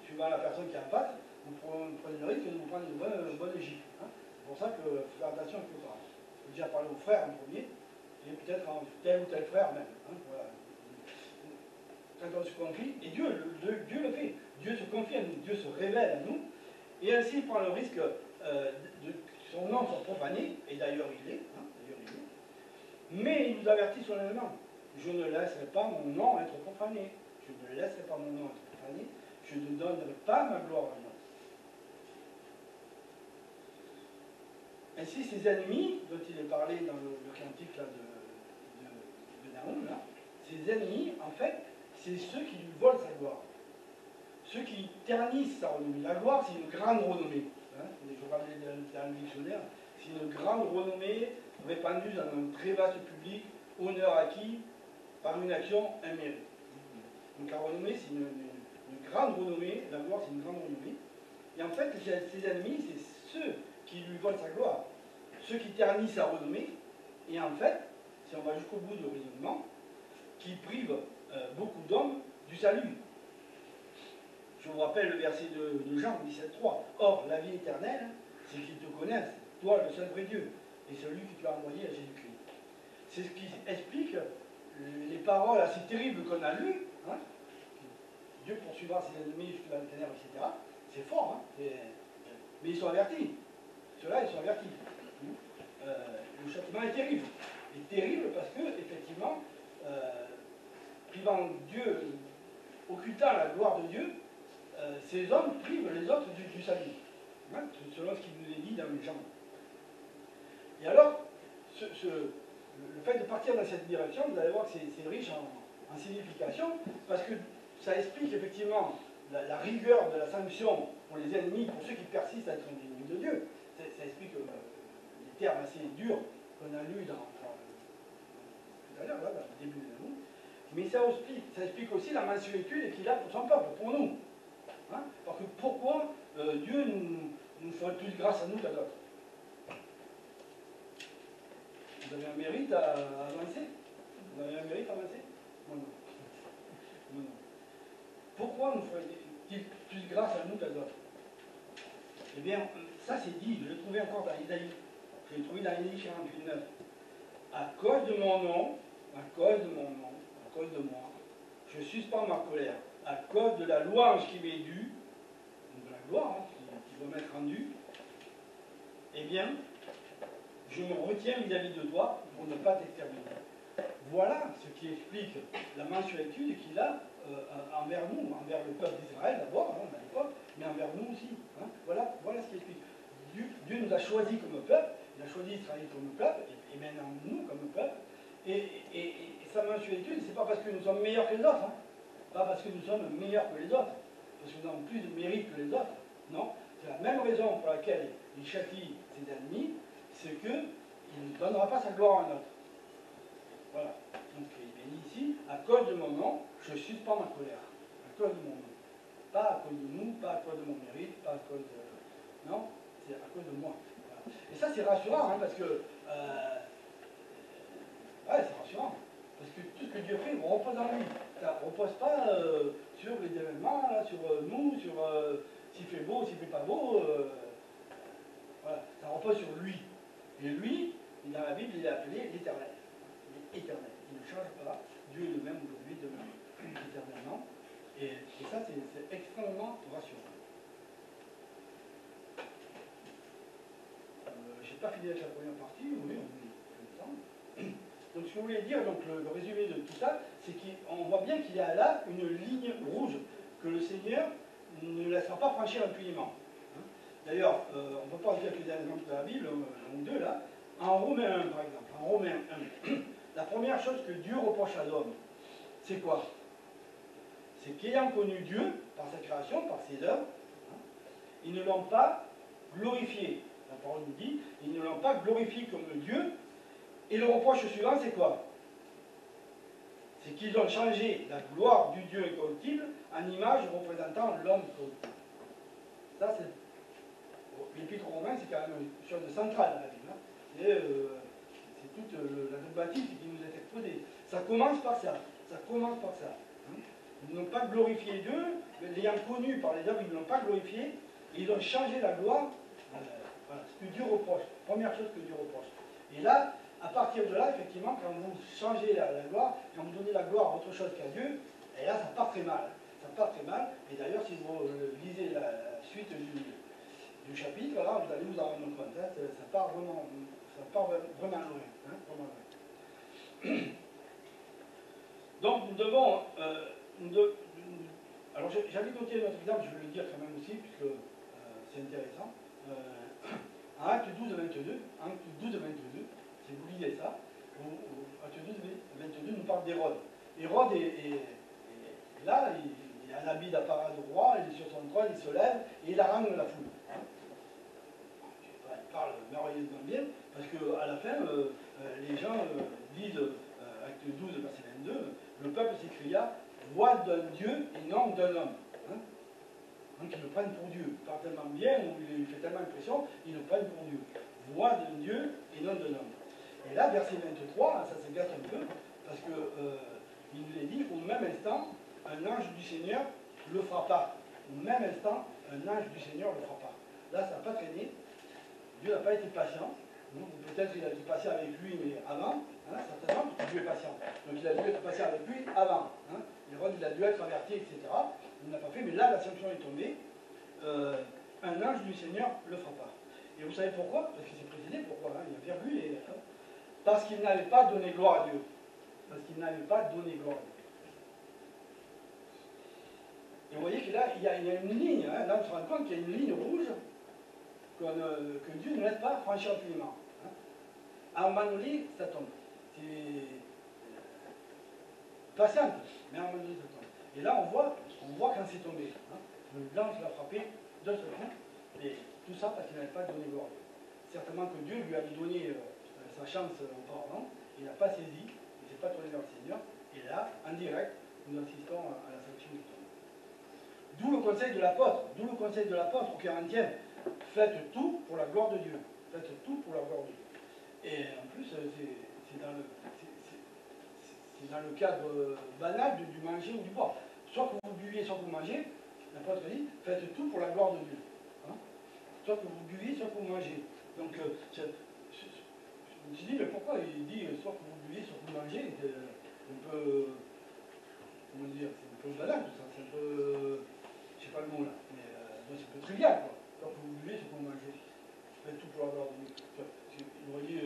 suivant la personne qui est en face, vous prenez le risque de vous prendre une bonne gifle. C'est pour ça que faire attention à ce que vous parlez. Il faut déjà parler aux frères en premier, et peut-être à tel ou tel frère même. Voilà. Quand on se confie, et Dieu le fait. Dieu se confie à nous, Dieu se révèle à nous, et ainsi il prend le risque de son nom soit profané, et d'ailleurs il est, mais il nous avertit solennellement. Je ne laisserai pas mon nom être profané. Je ne laisserai pas mon nom être profané. Je ne donnerai pas ma gloire à moi. Ainsi, ses ennemis, dont il est parlé dans le cantique là, de Nahum, là, ses ennemis, en fait, c'est ceux qui lui volent sa gloire. Ceux qui ternissent sa renommée. La gloire, c'est une grande renommée. Je parlais dans le dictionnaire. C'est une grande renommée répandue dans un très vaste public, honneur acquis par une action, un mérite. Donc la renommée, c'est une grande renommée. La gloire, c'est une grande renommée. Et en fait, ses ennemis, c'est ceux qui lui volent sa gloire. Ceux qui ternissent sa renommée. Et en fait, si on va jusqu'au bout du raisonnement, qui privent beaucoup d'hommes du salut. Je vous rappelle le verset de Jean 17,3. Or, la vie éternelle, c'est qu'ils te connaissent, toi, le seul vrai Dieu, et celui qui te l'a envoyé à Jésus-Christ. C'est ce qui explique les paroles assez terribles qu'on a lues. Dieu poursuivra ses ennemis jusqu'à la ténèbres, etc. C'est fort, mais ils sont avertis. Ceux-là, ils sont avertis. Le châtiment est terrible. Il est terrible parce que, effectivement, privant Dieu, occultant la gloire de Dieu, ces hommes privent les autres du salut. Selon ce qui nous est dit dans les gens. Et alors, le fait de partir dans cette direction, vous allez voir que c'est riche en signification, parce que ça explique effectivement la rigueur de la sanction pour les ennemis, pour ceux qui persistent à être ennemis de Dieu. Ça explique les termes assez durs qu'on a lus tout à l'heure, dans le début de nous. Mais ça explique aussi la mansuétude qu'il a pour son peuple, pour nous. Parce que pourquoi Dieu nous ferait plus grâce à nous qu'à d'autres? Vous avez un mérite à avancer? Vous avez un mérite à avancer? Moi non. Moi non. Pourquoi nous ferait-il plus grâce à nous qu'à d'autres? Eh bien, ça c'est dit, je l'ai trouvé encore dans Isaïe. Je l'ai trouvé dans Isaïe 48,9. À cause de mon nom, à cause de mon nom, à cause de moi, je suspends ma colère. À cause de la louange qui m'est due, de la gloire qui doit m'être rendue, eh bien, je me retiens vis-à-vis de toi pour ne pas t'exterminer. voilà ce qui explique la mensuétude qu'il a envers nous, envers le peuple d'Israël d'abord, hein, à l'époque, mais envers nous aussi. Hein. Voilà ce qui explique. Dieu nous a choisis comme peuple, il a choisi Israël comme peuple, et maintenant nous comme peuple, et sa mensuétude, c'est pas parce que nous sommes meilleurs que les autres, hein. Pas parce que nous sommes meilleurs que les autres, parce que nous avons plus de mérite que les autres. Non, c'est la même raison pour laquelle il châtie ses ennemis, c'est qu'il ne donnera pas sa gloire à un autre. Voilà. Donc il est dit ici, à cause de mon nom, je suspends ma colère. À cause de mon nom. Pas à cause de nous, pas à cause de mon mérite, pas à cause de... Non, c'est à cause de moi. Voilà. Et ça c'est rassurant, hein, parce que... ouais, c'est rassurant. Parce que tout ce que Dieu fait, on repose en lui. Ça ne repose pas sur les événements, là, sur nous, sur s'il fait beau, s'il ne fait pas beau. Voilà. Ça repose sur lui. Et lui, dans la Bible, il est appelé l'Éternel. Il est éternel. Il ne change pas. Dieu est le même aujourd'hui, demain, éternellement. Et ça, c'est extrêmement rassurant. Je n'ai pas fini avec la première partie, oui, on est le temps. Donc ce que je voulais dire, donc, le résumé de tout ça, c'est qu'on voit bien qu'il y a là une ligne rouge que le Seigneur ne laissera pas franchir impunément. D'ailleurs, on peut prendre quelques exemples de la Bible, un ou deux là. En Romains 1, par exemple, en Romains 1, la première chose que Dieu reproche à l'homme, c'est quoi? C'est qu'ayant connu Dieu, par sa création, par ses œuvres, ils ne l'ont pas glorifié. La parole nous dit, ils ne l'ont pas glorifié comme Dieu. Et le reproche suivant, c'est quoi? C'est qu'ils ont changé la gloire du Dieu incorruptible en image représentant l'homme corruptible. Ça, c'est... L'Épître aux Romains, c'est quand même une chose centrale dans la Bible. Hein. C'est toute la dogmatique qui nous est exposée. Ça commence par ça. Ça commence par ça. Hein. Ils n'ont pas glorifié Dieu, l'ayant connu par les œuvres, ils ne l'ont pas glorifié, et ils ont changé la gloire. Voilà, ce que Dieu reproche. Première chose que Dieu reproche. Et là, à partir de là, effectivement, quand vous changez la gloire, quand vous donnez la gloire à autre chose qu'à Dieu, et là, ça part très mal. Ça part très mal. Et d'ailleurs, si vous lisez la suite du chapitre, là, vous allez vous en rendre compte. Hein, ça part vraiment loin. Hein, vraiment loin. Donc, nous devons... alors, j'avais noté notre exemple, je vais le dire quand même aussi, puisque c'est intéressant. En Acte 12-22, si vous lisez ça, Acte 12-22 nous parle d'Hérode. Hérode est là, il a un habit d'apparat de roi, il est sur son trône, il se lève et il harangue la foule. Hein. Il parle merveilleusement bien, parce qu'à la fin, les gens disent, Acte 12, verset 22, le peuple s'écria, voix d'un Dieu et non d'un homme. Hein. Donc ils le prennent pour Dieu. Il parle tellement bien, ou il fait tellement impression, ils le prennent pour Dieu. Voix d'un Dieu et non d'un homme. Et là, verset 23, ça se gâte un peu, parce que il nous est dit, au même instant, un ange du Seigneur le frappa. Au même instant, un ange du Seigneur le frappa. Là, ça n'a pas traîné. Dieu n'a pas été patient. Peut-être qu'il a été patient avec lui, mais avant, hein, certainement, parce que Dieu est patient. Donc il a dû être patient avec lui avant. Hein. Hérode, il a dû être averti, etc. Il n'a pas fait, mais là, la sanction est tombée. Un ange du Seigneur le frappa. Et vous savez pourquoi? Parce que c'est précisé pourquoi. Hein, il y a virgule et... Parce qu'il n'avait pas donné gloire à Dieu. Parce qu'il n'avait pas donné gloire à Dieu. Et vous voyez que là, il y a une ligne. Hein, là, on se rend compte qu'il y a une ligne rouge que Dieu ne laisse pas franchir impunément. Hein. À un moment donné, ça tombe. C'est patiente, mais à un moment donné, ça tombe. Et là, on voit quand c'est tombé. Hein. L'ange l'a frappé d'un seul coup. Et tout ça parce qu'il n'avait pas donné gloire à Dieu. Certainement que Dieu lui avait donné sa chance auparavant. Il n'a pas saisi. Il ne s'est pas tourné vers le Seigneur. Et là, en direct, nous assistons à la sanction qui tombe. D'où le conseil de l'apôtre aux Corinthiens. Faites tout pour la gloire de Dieu. Faites tout pour la gloire de Dieu. Et en plus, c'est dans le cadre banal du manger ou du boire. Soit que vous buviez, soit que vous mangez, l'apôtre dit, faites tout pour la gloire de Dieu. Hein? Soit que vous buviez, soit que vous mangez. Donc, je me suis dit, mais pourquoi il dit, soit que vous buviez, soit que vous mangez, c'est un peu, comment dire, c'est un peu banal tout ça, c'est un peu, je sais pas le mot là, mais c'est un peu trivial, quoi. Soit que vous buvez, soit que vous mangez. Faites tout pour la gloire de Dieu. Il aurait dit,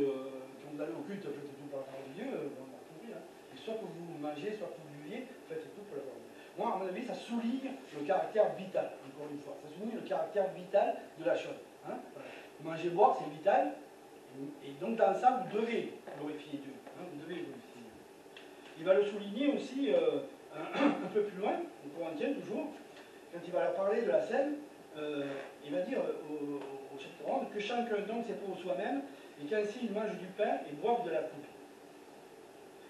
quand vous allez au culte, faites tout pour la gloire de Dieu, on a compris, hein. soit que vous mangez, soit que vous buviez, faites tout pour l'avoir bu. Moi, à mon avis, ça souligne le caractère vital, encore une fois. Ça souligne le caractère vital de la chose. Hein, voilà. Manger, boire, c'est vital. Et donc, dans ça, vous devez glorifier Dieu. Hein, vous devez glorifier Dieu. Il va le souligner aussi un peu plus loin, en Corinthiens toujours, quand il va leur parler de la scène, il va dire au chapitre 11 que chacun donc s'éprouve soi-même et qu'ainsi il mange du pain et boive de la coupe.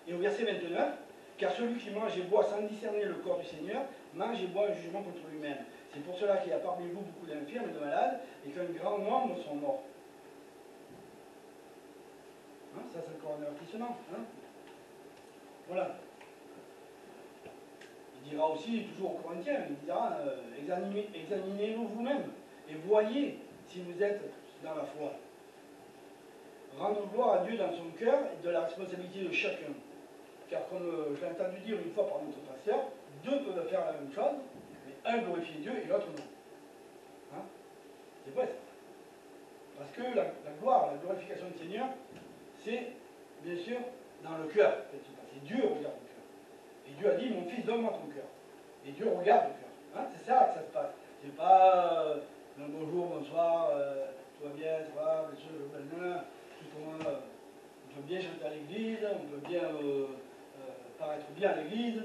Et au verset 29, car celui qui mange et boit sans discerner le corps du Seigneur mange et boit un jugement contre lui-même. C'est pour cela qu'il y a parmi vous beaucoup d'infirmes et de malades et qu'un grand nombre sont morts. Hein, ça c'est encore un avertissement. Hein, voilà. Il dira aussi, toujours aux Corinthiens, il dira examinez-vous vous-même et voyez si vous êtes dans la foi. Rendre gloire à Dieu dans son cœur et de la responsabilité de chacun. Car comme je l'ai entendu dire une fois par notre pasteur, deux peuvent faire la même chose, mais un glorifier Dieu et l'autre non. Hein, c'est vrai ça. Parce que la gloire, la glorification du Seigneur, c'est bien sûr dans le cœur. C'est Dieu qui regarde le cœur. Et Dieu a dit, mon fils, donne-moi ton cœur. Et Dieu regarde le cœur. Hein, c'est ça que ça se passe. C'est pas un bonjour, bonsoir, tout va bien, ça va, on peut bien chanter à l'église, on peut bien paraître bien à l'église,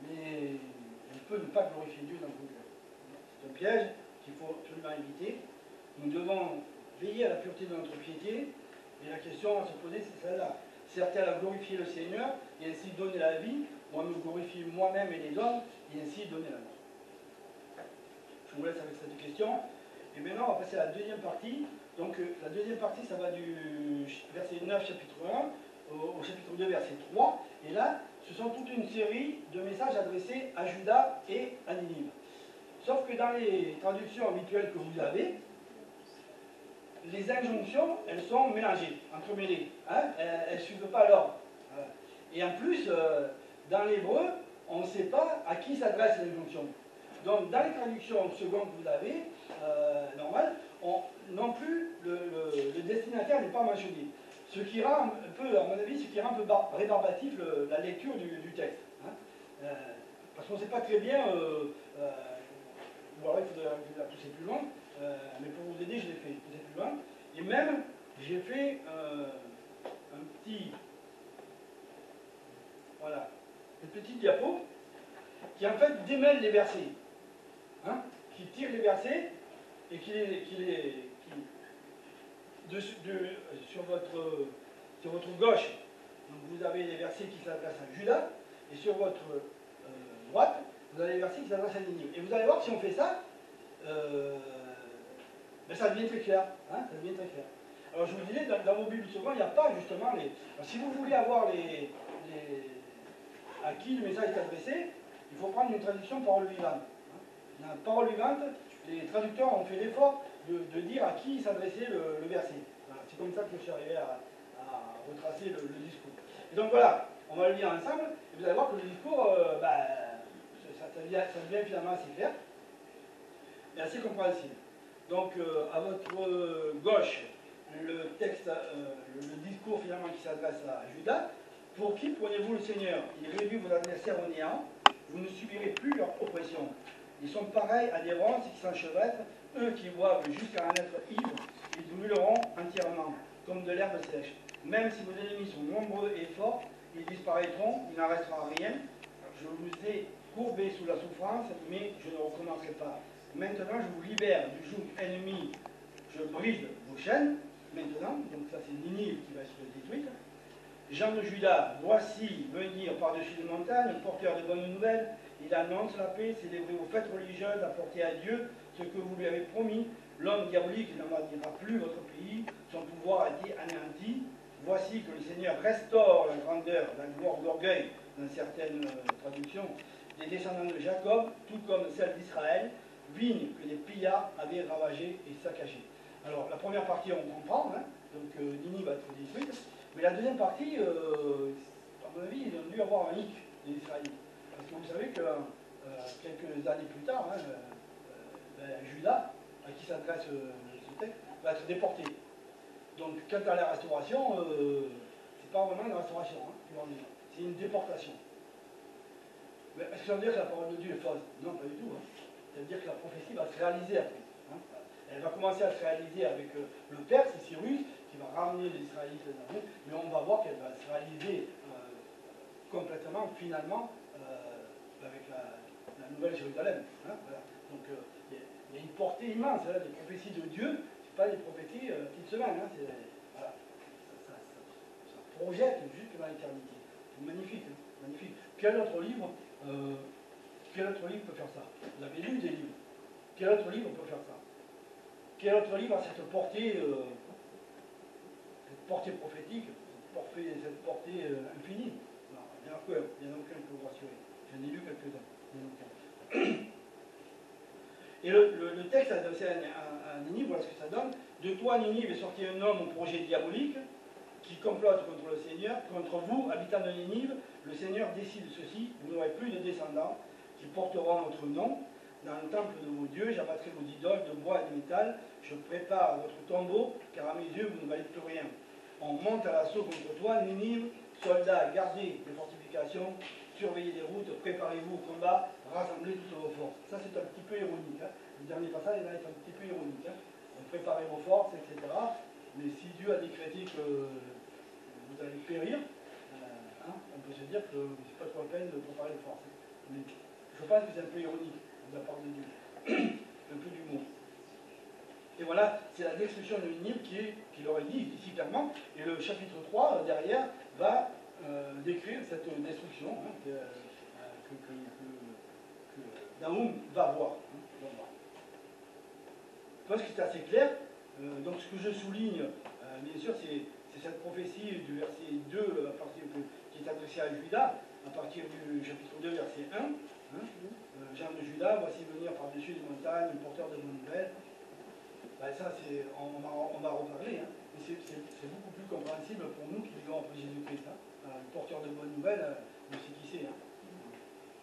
mais on peut ne pas glorifier Dieu dans son cœur. C'est un piège qu'il faut absolument éviter. Nous devons veiller à la pureté de notre piété, et la question à se poser, c'est celle-là. Sert-elle à glorifier le Seigneur et ainsi donner la vie, ou à me glorifier moi-même et les hommes et ainsi donner la mort? Je vous laisse avec cette question. Et maintenant, on va passer à la deuxième partie. Donc, la deuxième partie, ça va du verset 9, chapitre 1, au chapitre 2, verset 3. Et là, ce sont toute une série de messages adressés à Juda et à Ninive. Sauf que dans les traductions habituelles que vous avez, les injonctions, elles sont mélangées, entremêlées. Hein, elles ne suivent pas l'ordre. Et en plus, dans l'hébreu, on ne sait pas à qui s'adresse l'injonction. Donc, dans les traductions secondes que vous avez, normales, non plus, le destinataire n'est pas mentionné. Ce qui rend un peu, à mon avis, ce qui rend un peu rébarbatif la lecture du texte. Hein. Parce qu'on ne sait pas très bien, ou alors il faudrait la pousser plus loin, mais pour vous aider, je l'ai fait pousser plus loin. Et même, j'ai fait un petit, voilà, une petite diapo qui en fait démêle les versets. Hein, qui tire les versets et sur votre gauche, donc vous avez les versets qui s'adressent à Juda, et sur votre droite, vous avez les versets qui s'adressent à Ninive. Et vous allez voir, si on fait ça, ben ça devient très clair. Hein, ça devient très clair. Alors je vous disais, dans vos Bibles souvent, il n'y a pas justement les... Alors, si vous voulez avoir à qui le message est adressé, il faut prendre une traduction parole vivante. Dans la parole vivante, les traducteurs ont fait l'effort de dire à qui s'adressait le verset. Voilà, c'est comme ça que je suis arrivé à retracer le discours. Et donc voilà, on va le lire ensemble, et vous allez voir que le discours, ça devient finalement assez clair et assez compréhensible. Donc à votre gauche, le texte, le discours finalement qui s'adresse à Judas. Pour qui prenez-vous le Seigneur? Il réduit vos adversaires au néant, vous ne subirez plus leur oppression. Ils sont pareils à des ronces qui s'enchevêtrent, eux qui boivent jusqu'à en être ivres, ils brûleront entièrement, comme de l'herbe sèche. Même si vos ennemis sont nombreux et forts, ils disparaîtront, il n'en restera rien. Je vous ai courbé sous la souffrance, mais je ne recommencerai pas. Maintenant, je vous libère du joug ennemi, je brise vos chaînes. Maintenant, donc ça c'est Ninive qui va être détruite. Jean de Juda, voici venir par-dessus les montagnes, porteur de bonnes nouvelles. Il annonce la paix, célébrez vos fêtes religieuses, apportez à Dieu ce que vous lui avez promis. L'homme diabolique n'envahira plus votre pays, son pouvoir a été anéanti. Voici que le Seigneur restaure la grandeur, la gloire, l'orgueil, dans certaines traductions, des descendants de Jacob, tout comme celle d'Israël, vignes que les pillards avaient ravagées et saccagées. Alors, la première partie, on comprend, hein, donc Ninive va être détruite, mais la deuxième partie, à mon avis, ils ont dû avoir un hic, les Israélites. Parce que vous savez que quelques années plus tard, hein, Juda, à qui s'adresse ce texte, va être déporté. Donc, quant à la restauration, c'est pas vraiment une restauration, hein, c'est une déportation. Mais est-ce que ça veut dire que la parole de Dieu est fausse? Non, pas du tout. Hein. Ça veut dire que la prophétie va se réaliser après. Hein. Elle va commencer à se réaliser avec le Perse, Cyrus, qui va ramener les Israélites dans le monde, mais on va voir qu'elle va se réaliser complètement, finalement, avec la nouvelle Jérusalem. Hein, voilà. Donc il y a une portée immense, hein, les prophéties de Dieu, c'est pas des prophéties petites semaines, hein, voilà. Ça projette jusque dans l'éternité. C'est magnifique, hein, magnifique. Quel autre livre peut faire ça? Vous avez lu des livres. Quel autre livre peut faire ça? Quel autre livre a cette portée prophétique, cette portée infinie? Non, il n'y en a aucun qui vous rassurer. J'en ai lu quelques-uns. Et le texte adressé à Ninive, voilà ce que ça donne. De toi, Ninive, est sorti un homme au projet diabolique qui complote contre le Seigneur, contre vous, habitants de Ninive. Le Seigneur décide ceci: vous n'aurez plus de descendants qui porteront votre nom. Dans le temple de vos dieux, j'abattrai vos idoles de bois et de métal. Je prépare votre tombeau, car à mes yeux, vous ne valez plus rien. On monte à l'assaut contre toi, Ninive. Soldats, gardez les fortifications, surveillez les routes, préparez-vous au combat, rassemblez toutes vos forces. Ça, c'est un petit peu ironique. Hein. Le dernier passage, là, est un petit peu ironique. Hein. Préparez vos forces, etc. Mais si Dieu a décrété que vous allez périr, hein, on peut se dire que c'est pas trop la peine de préparer les forces. Mais je pense que c'est un peu ironique de la part de Dieu. Un peu d'humour. Et voilà, c'est la destruction de Ninive qui l'aurait dit ici clairement. Et le chapitre 3, derrière, va décrire cette destruction hein, que Nahum va voir. Je pense que c'est assez clair. Donc ce que je souligne, bien sûr, c'est cette prophétie du verset 2 à partir qui est adressée à Judas, à partir du chapitre 2, verset 1. Hein, Jean de Judas, voici venir par-dessus les montagnes, un porteur de bonnes nouvelles. Ben ça, on va reparler, hein. Mais c'est beaucoup plus compréhensible pour nous qui vivons après Jésus-Christ. Hein. Le porteur de bonnes nouvelles, on sait qui c'est. Hein.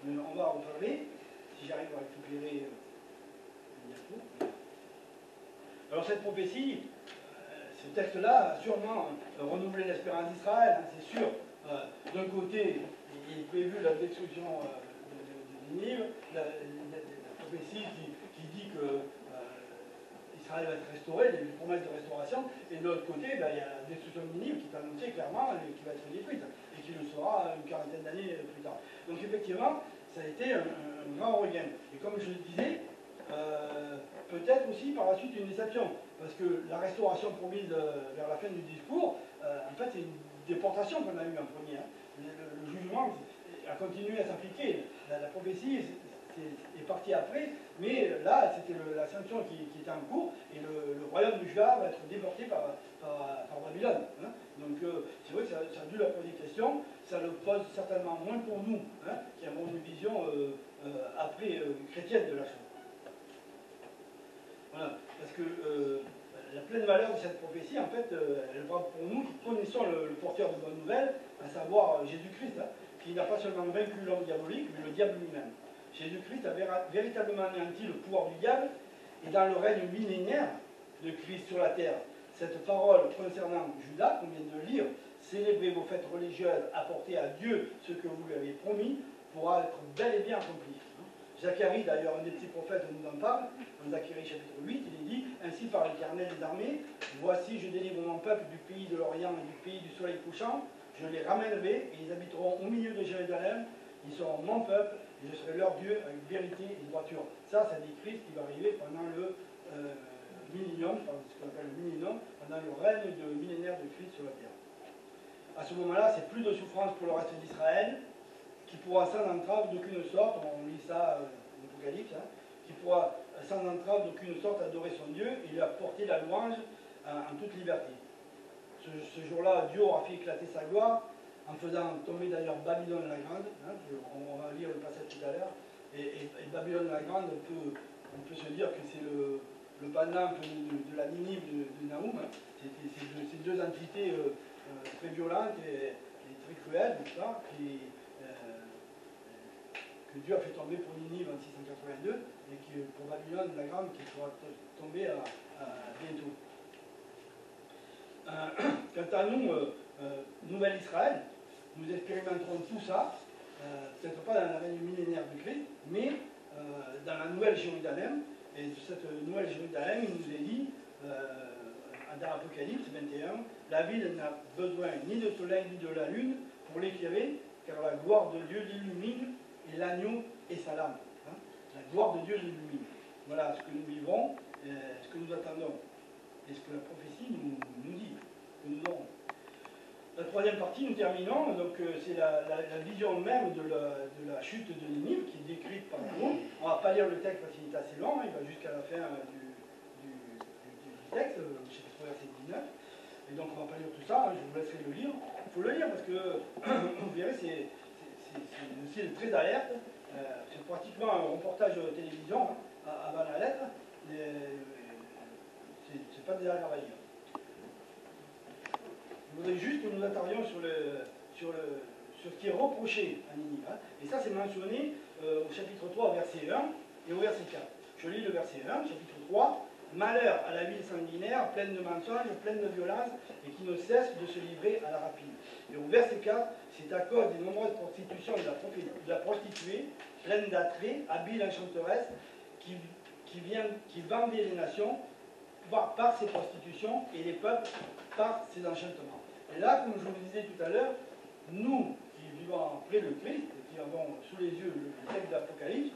Mais on va en reparler, si j'arrive à récupérer le diapo. Alors cette prophétie, ce texte-là a sûrement renouvelé l'espérance d'Israël, hein, c'est sûr. D'un côté, il est prévu la destruction de Ninive, la prophétie qui dit que Israël va être restauré, il y a une promesse de restauration, et de l'autre côté, ben, il y a la destruction de Ninive qui est annoncée clairement et qui va être détruite, et qui le sera une quarantaine d'années plus tard. Donc effectivement, ça a été un grand regain. Et comme je le disais, peut-être aussi par la suite une déception, parce que la restauration promise vers la fin du discours, en fait c'est une déportation qu'on a eue en premier. Hein. Le jugement a continué à s'appliquer. La prophétie est partie après, mais là c'était la sanction qui était en cours, et le royaume de Juda va être déporté par Babylone. Hein. Donc c'est vrai que ça a dû leur poser des questions, ça le pose certainement moins pour nous, hein, qui avons une vision après chrétienne de la chose. Voilà, parce que la pleine valeur de cette prophétie, en fait, elle va pour nous qui connaissons le porteur de bonnes nouvelles, à savoir Jésus-Christ, hein, qui n'a pas seulement vaincu l'homme diabolique, mais le diable lui-même. Jésus-Christ a véritablement anéanti le pouvoir du diable, et dans le règne millénaire de Christ sur la terre, cette parole concernant Judas, qu'on vient de lire, célébrez vos fêtes religieuses, apportez à Dieu ce que vous lui avez promis, pourra être bel et bien accompli. Zacharie, d'ailleurs, un des petits prophètes nous en parle, dans Zacharie chapitre 8, il est dit: ainsi par l'Éternel des armées, voici je délivre mon peuple du pays de l'Orient et du pays du soleil couchant, je les ramènerai et ils habiteront au milieu de Jérusalem, ils seront mon peuple et je serai leur Dieu avec vérité et droiture. Ça, c'est des Christ qui va arriver pendant le millénium, ce qu'on appelle le millénium, pendant le règne millénaire de Christ sur la terre. À ce moment-là, c'est plus de souffrance pour le reste d'Israël, qui pourra sans entrave d'aucune sorte, on lit ça dans l'Apocalypse, hein, qui pourra sans entrave d'aucune sorte adorer son Dieu et lui apporter la louange en toute liberté. Ce jour-là, Dieu aura fait éclater sa gloire en faisant tomber d'ailleurs Babylone la Grande, hein, on va lire le passage tout à l'heure, et Babylone la Grande, on peut se dire que c'est le pendant de la Ninive de Nahum, hein. C'est ces deux entités très violentes et très cruelles, n'est-ce pas, que Dieu a fait tomber pour Ninive en 682, et qui, pour Babylone la Grande, qui pourra tomber bientôt. Quant à nous, Nouvelle Israël, nous expérimenterons tout ça, peut-être pas dans la règne millénaire du Christ, mais dans la Nouvelle Jérusalem. Et de cette Nouvelle Jérusalem, il nous est dit, dans l'Apocalypse 21, la ville n'a besoin ni de soleil ni de la lune pour l'éclairer, car la gloire de Dieu l'illumine et l'agneau est sa lame. Hein. La gloire de Dieu l'illumine. Voilà ce que nous vivons, ce que nous attendons, et ce que la prophétie nous dit, que nous aurons. La troisième partie, nous terminons, donc c'est la vision même de la chute de Ninive, qui est décrite par nous. On ne va pas lire le texte parce qu'il est assez long, hein, il va jusqu'à la fin du texte, chapitre verset 19. Et donc on ne va pas lire tout ça, hein, je vous laisserai le lire. Il faut le lire parce que, vous verrez, c'est aussi très alerte. C'est pratiquement un reportage de télévision, hein, avant la lettre. C'est pas désagréable à lire. Je voudrais juste que nous attardions sur ce qui est reproché à Ninive. Hein. Et ça, c'est mentionné au chapitre 3, verset 1 et au verset 4. Je lis le verset 1, chapitre 3. Malheur à la ville sanguinaire, pleine de mensonges, pleine de violence, et qui ne cesse de se livrer à la rapine. Et au verset 4, c'est à cause des nombreuses prostitutions de la prostituée, pleine d'attraits, habile enchanteresse, qui vendait les nations par ses prostitutions et les peuples par ses enchantements. Et là, comme je vous le disais tout à l'heure, nous qui vivons après le Christ, qui avons sous les yeux le texte d'Apocalypse,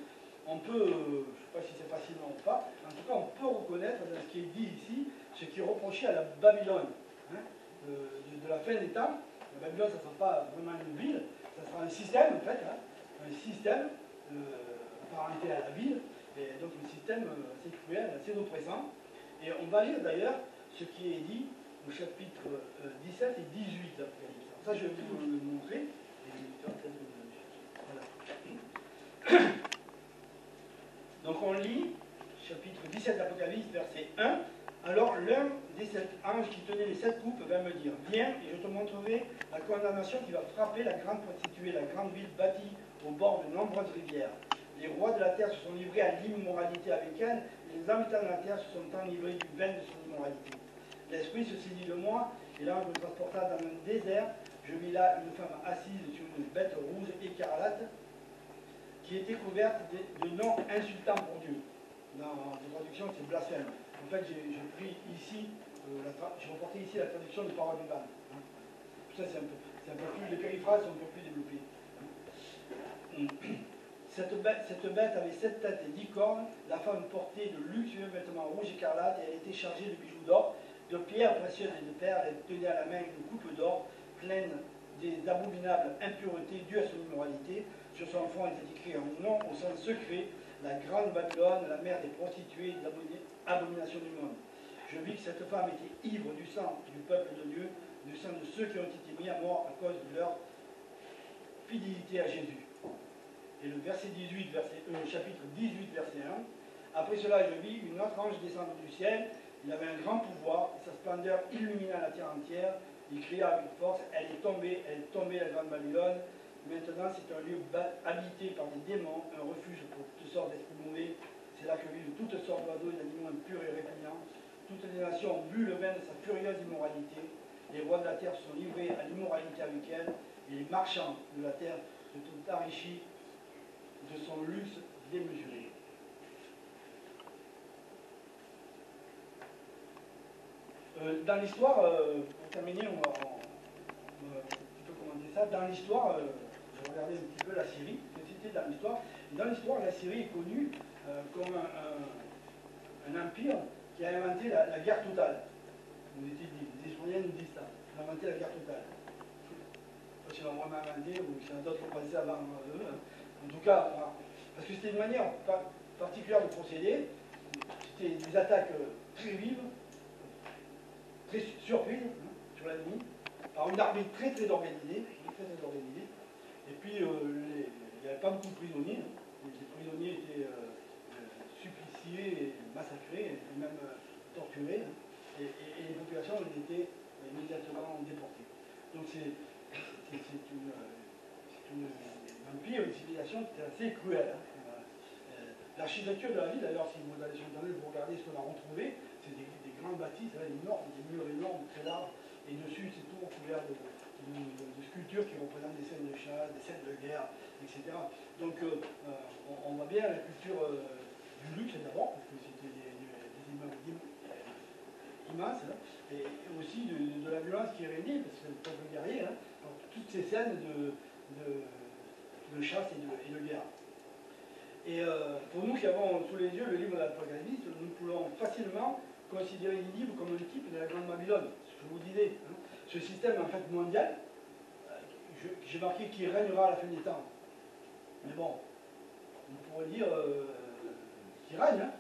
on peut, je ne sais pas si c'est facilement ou pas, en tout cas on peut reconnaître dans ce qui est dit ici, ce qui est reproché à la Babylone, hein, de la fin des temps. La Babylone, ça ne sera pas vraiment une ville, ça sera un système en fait, hein, un système apparenté à la ville, et donc un système assez cruel, assez oppressant. Et on va lire d'ailleurs ce qui est dit au chapitre 17 et 18 d'Apocalypse. Ça, je vais vous le montrer. Voilà. Donc on lit, chapitre 17 d'Apocalypse, verset 1. Alors l'un des 7 anges qui tenait les 7 coupes va me dire, viens et je te montrerai la condamnation qui va frapper la grande prostituée, la grande ville bâtie au bord de nombreuses rivières. Les rois de la terre se sont livrés à l'immoralité avec elle, et les habitants de la terre se sont enivrés du vin de son immoralité. L'esprit se saisit de moi, et l'ange me transporta dans un désert. Je vis là une femme assise sur une bête rouge écarlate, qui était couverte de noms insultants pour Dieu. Dans la traduction, c'est blasphème. En fait, j'ai pris ici, j'ai reporté ici la traduction de Parole du Ban. Hein. Ça, c'est un peu plus, les périphrases sont un peu plus développées. Cette bête avait 7 têtes et 10 cornes. La femme portait de luxueux vêtements rouges écarlates et elle était chargée de bijoux d'or, de pierres précieuses et de perles. Elle tenait à la main une coupe d'or pleine des abominables impuretés dues à son immoralité. Sur son front était écrit un nom au sens secret, la grande Babylone, la mère des prostituées et de l'abomination du monde. Je vis que cette femme était ivre du sang du peuple de Dieu, du sang de ceux qui ont été mis à mort à cause de leur fidélité à Jésus. Et le verset 18, chapitre 18, verset 1. Après cela, je vis une autre ange descendre du ciel. Il avait un grand pouvoir, et sa splendeur illumina la terre entière. Il cria avec force, elle est tombée, la grande Babylone. Maintenant, c'est un lieu habité par des démons, un refuge pour toutes sortes d'esprits mauvais. C'est là que vivent toutes sortes d'oiseaux et d'animaux impurs et répugnants. Toutes les nations ont bu le vin de sa furieuse immoralité. Les rois de la terre se sont livrés à l'immoralité avec elle, et les marchands de la terre se sont enrichis de son luxe démesuré. Dans l'histoire, pour terminer, on va un petit peu commenter ça. Dans l'histoire, je regardais un petit peu la Syrie, c'était dans l'histoire. Dans l'histoire, la Syrie est connue comme un empire qui a inventé la guerre totale. Vous étiez dit, les historiens nous disent ça. Ils ont inventé la guerre totale. Je ne sais pas s'ils l'ont vraiment inventé ou s'il y en a d'autres qui ont pensé avant eux. En tout cas, parce que c'était une manière particulière de procéder. C'était des attaques très vives, très surprises sur l'ennemi, par une armée très très organisée. Et puis, il n'y avait pas beaucoup de prisonniers. Les prisonniers étaient suppliciés, massacrés, et même torturés. Et les populations étaient immédiatement déportées. Donc c'est un empire, une civilisation qui était assez cruelle. L'architecture de la ville, d'ailleurs, si vous allez sur Internet, vous regardez ce qu'on a retrouvé, c'est des grandes bâtisses énormes, des murs énormes, très larges, et dessus c'est tout recouvert de de sculptures qui représentent des scènes de chasse, des scènes de guerre, etc. Donc on voit bien la culture du luxe d'abord, parce que c'était des immeubles immenses, hein, et aussi de la violence qui régnait, parce que c'est le peuple guerrier, hein, donc toutes ces scènes de chasse et de guerre. Et pour nous qui avons sous les yeux le livre de l'Apocalypse, nous pouvons facilement considérer Ninive comme un type de la Grande Babylone, ce que je vous disais. Hein. Ce système en fait mondial, j'ai marqué qu'il régnera à la fin des temps. Mais bon, on pourrait dire qu'il règne, hein,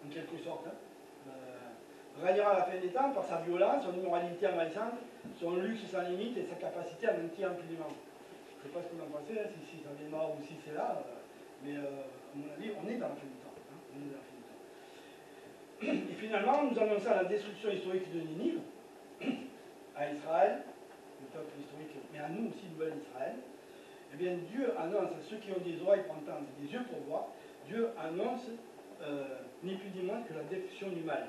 en quelque sorte. Hein. Régnera à la fin des temps par sa violence, son immoralité envahissante, son luxe sans limite et sa capacité à mentir impunément. Je ne sais pas ce que vous en pensez, hein, si ça vient de mort ou si c'est là, mais à mon avis, on est dans la fin du temps. Hein, on est dans la fin du temps. Et finalement, nous annonçons la destruction historique de Ninive, à Israël, le peuple historique, mais à nous aussi, Nouvelle Israël. Eh bien, Dieu annonce à ceux qui ont des oreilles pour entendre et des yeux pour voir, Dieu annonce ni plus ni moins que la destruction du mal,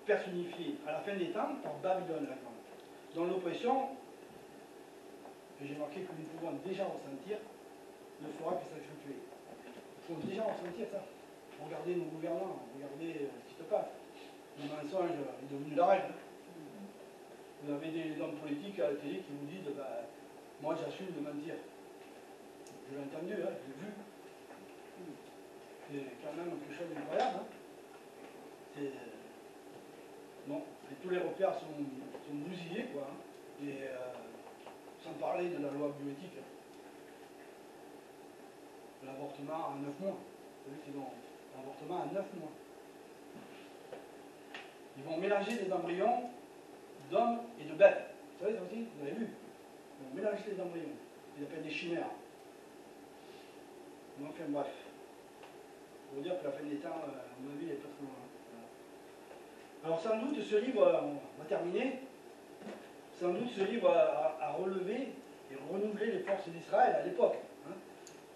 personnifiée à la fin des temps par Babylone la Grande, dont l'oppression, que j'ai marqué que nous pouvons déjà ressentir, ne fera que s'accentuer. Il faut déjà ressentir ça. Regardez nos gouvernants, regardez ce qui se passe. Le mensonge est devenu la règle. Vous avez des hommes politiques à la télé qui vous disent bah, moi j'assume de mentir. Je l'ai entendu, hein, je l'ai vu. C'est quand même quelque chose d'incroyable. Hein. Bon, et tous les repères sont bousillés, quoi. Hein. Et sans parler de la loi bioéthique. Hein. L'avortement à 9 mois. Vous savez qu'ils ont l'avortement à 9 mois. Ils vont mélanger des embryons d'hommes et de bêtes. Vous savez ça aussi? Vous avez vu? Ils vont mélanger les embryons. Ils appellent des chimères. Mais enfin bref. Pour vous dire que la fin des temps, à mon avis, elle n'est pas trop loin. Voilà. Alors sans doute ce livre, on va terminer, sans doute ce livre a relevé et renouvelé les forces d'Israël à l'époque. Hein.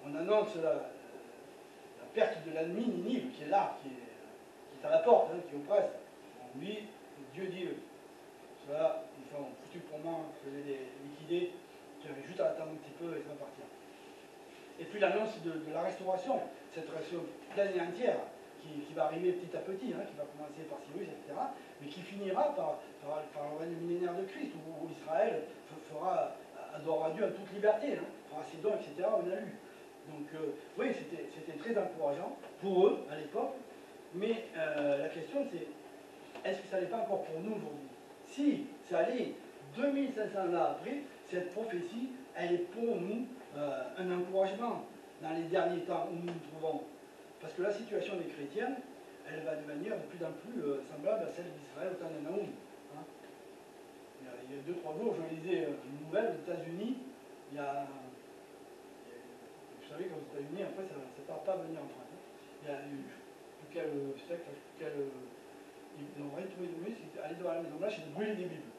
On annonce la perte de l'ennemi Ninive qui est là, qui est à la porte, hein, qui oppresse. Lui, Dieu dit, cela, ils sont foutus pour moi, je vais les liquider, j'avais juste à attendre un petit peu et ça va partir. Et puis l'annonce de la restauration, cette restauration pleine et entière, qui va arriver petit à petit, hein, qui va commencer par Cyrus, etc., mais qui finira par le règne millénaire de Christ, où Israël adorera Dieu en toute liberté, hein, fera ses dons, etc., on a lu. Donc oui, c'était très encourageant pour eux à l'époque, mais la question c'est, est-ce que ça n'est pas encore pour nous aujourd'hui? Si ça allait 2500 ans après, cette prophétie, elle est pour nous un encouragement dans les derniers temps où nous nous trouvons. Parce que la situation des chrétiens, elle va devenir de plus en plus semblable à celle d'Israël au temps de Naoum. Hein. Il y a 2-3 jours, je lisais une nouvelle aux États-Unis. Vous savez qu'aux États-Unis, après, ça ne tarde pas à venir en France. Hein. Il y a quel secte, ils ont rien trouvé de mieux, c'est aller dans la maison blanche et de brûler des Bibles.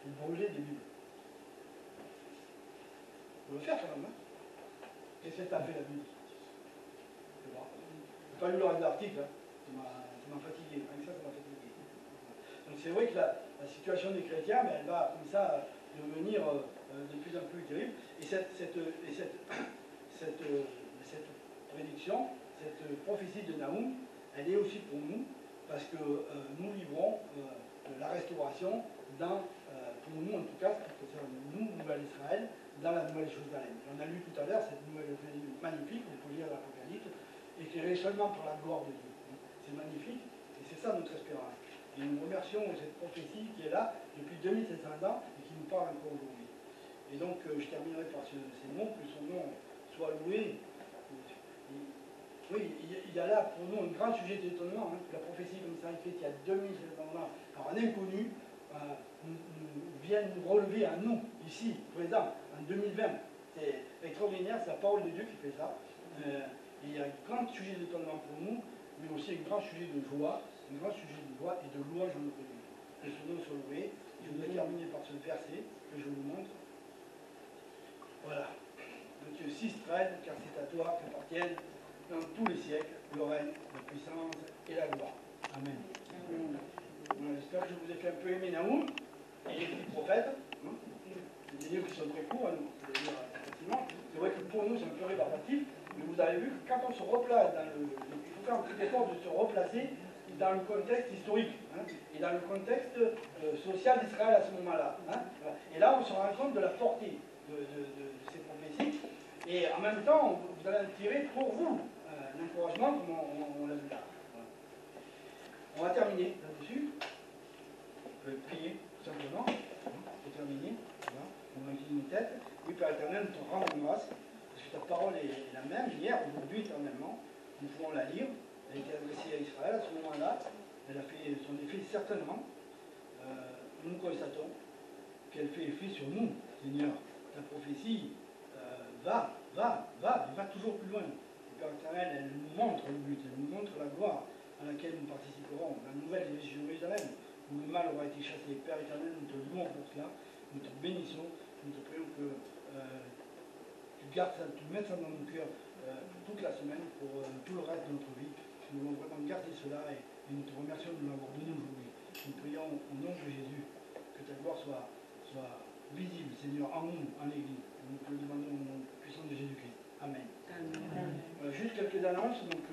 Ils brûlaient des Bibles. On va le faire quand même. Hein. Qu'est-ce que ça fait la Bible? Je n'ai pas lu le reste de l'article, hein. Ça m'a fatigué. Avec ça m'a fatigué. Donc c'est vrai que la situation des chrétiens, mais elle va comme ça devenir de plus en plus terrible. Et cette prédiction, cette prophétie de Naoum, elle est aussi pour nous, parce que nous vivrons la restauration pour nous en tout cas, c'est nous, Nouvelle-Israël, dans la Nouvelle Jérusalem. On a lu tout à l'heure cette nouvelle magnifique, vous pouvez lire l'Apocalypse, éclairée seulement par la gloire de Dieu. C'est magnifique, et c'est ça notre espérance. Et nous remercions cette prophétie qui est là depuis 2500 ans et qui nous parle encore aujourd'hui. Et donc, je terminerai par ces mots, que son nom soit loué. Oui, il y a là pour nous un grand sujet d'étonnement, hein, que la prophétie comme ça écrite il y a 2500 ans par un inconnu vient nous relever à nous, ici, présent, en 2020. C'est extraordinaire, c'est la parole de Dieu qui fait ça. Il y a un grand sujet d'étonnement pour nous, mais aussi un grand sujet de joie, et de louange en notre Dieu. Que son nom soit loué. Je voudrais terminer par ce verset que je vous montre. Voilà. Matthieu 6,13, car c'est à toi qu'appartiennent dans tous les siècles le règne, la puissance et la gloire. Amen. Voilà, j'espère que je vous ai fait un peu aimer Naoum et les petits prophètes. Hein. des livres qui sont très courts, hein, vous pouvez les lire facilement. C'est vrai que pour nous, c'est un peu rébarbatif, mais vous avez vu que quand on se replace dans le... Il faut faire un petit effort de se replacer dans le contexte historique, hein, et dans le contexte social d'Israël à ce moment-là. Hein. Et là, on se rend compte de la portée de ces prophéties, et en même temps, vous allez en tirer pour vous un encouragement, comme on l'a vu là. Voilà. On va terminer là-dessus. On peut prier simplement, pour terminer. Voilà. On incline nos têtes. Oui, Père éternel, nous te rendons grâce, parce que ta parole est la même, hier, aujourd'hui, éternellement. Nous pouvons la lire. Elle a été adressée à Israël à ce moment-là. Elle a fait son effet certainement. Nous constatons qu'elle fait effet sur nous, Seigneur. Ta prophétie va toujours plus loin. Le Père éternel, elle nous montre le but, elle nous montre la gloire à laquelle nous participerons, la nouvelle Jérusalem, où le mal aura été chassé. Père éternel, nous te louons pour cela, nous te bénissons, nous te prions que tu gardes ça, tu mettes ça dans nos cœurs toute la semaine pour tout le reste de notre vie. Nous voulons vraiment garder cela et nous te remercions de nous l'avoir donné aujourd'hui. Nous prions au nom de Jésus que ta gloire soit visible, Seigneur, en nous, en l'Église. Nous te le demandons au nom puissant de Jésus-Christ. Amen. Amen. Juste quelques annonces. Donc,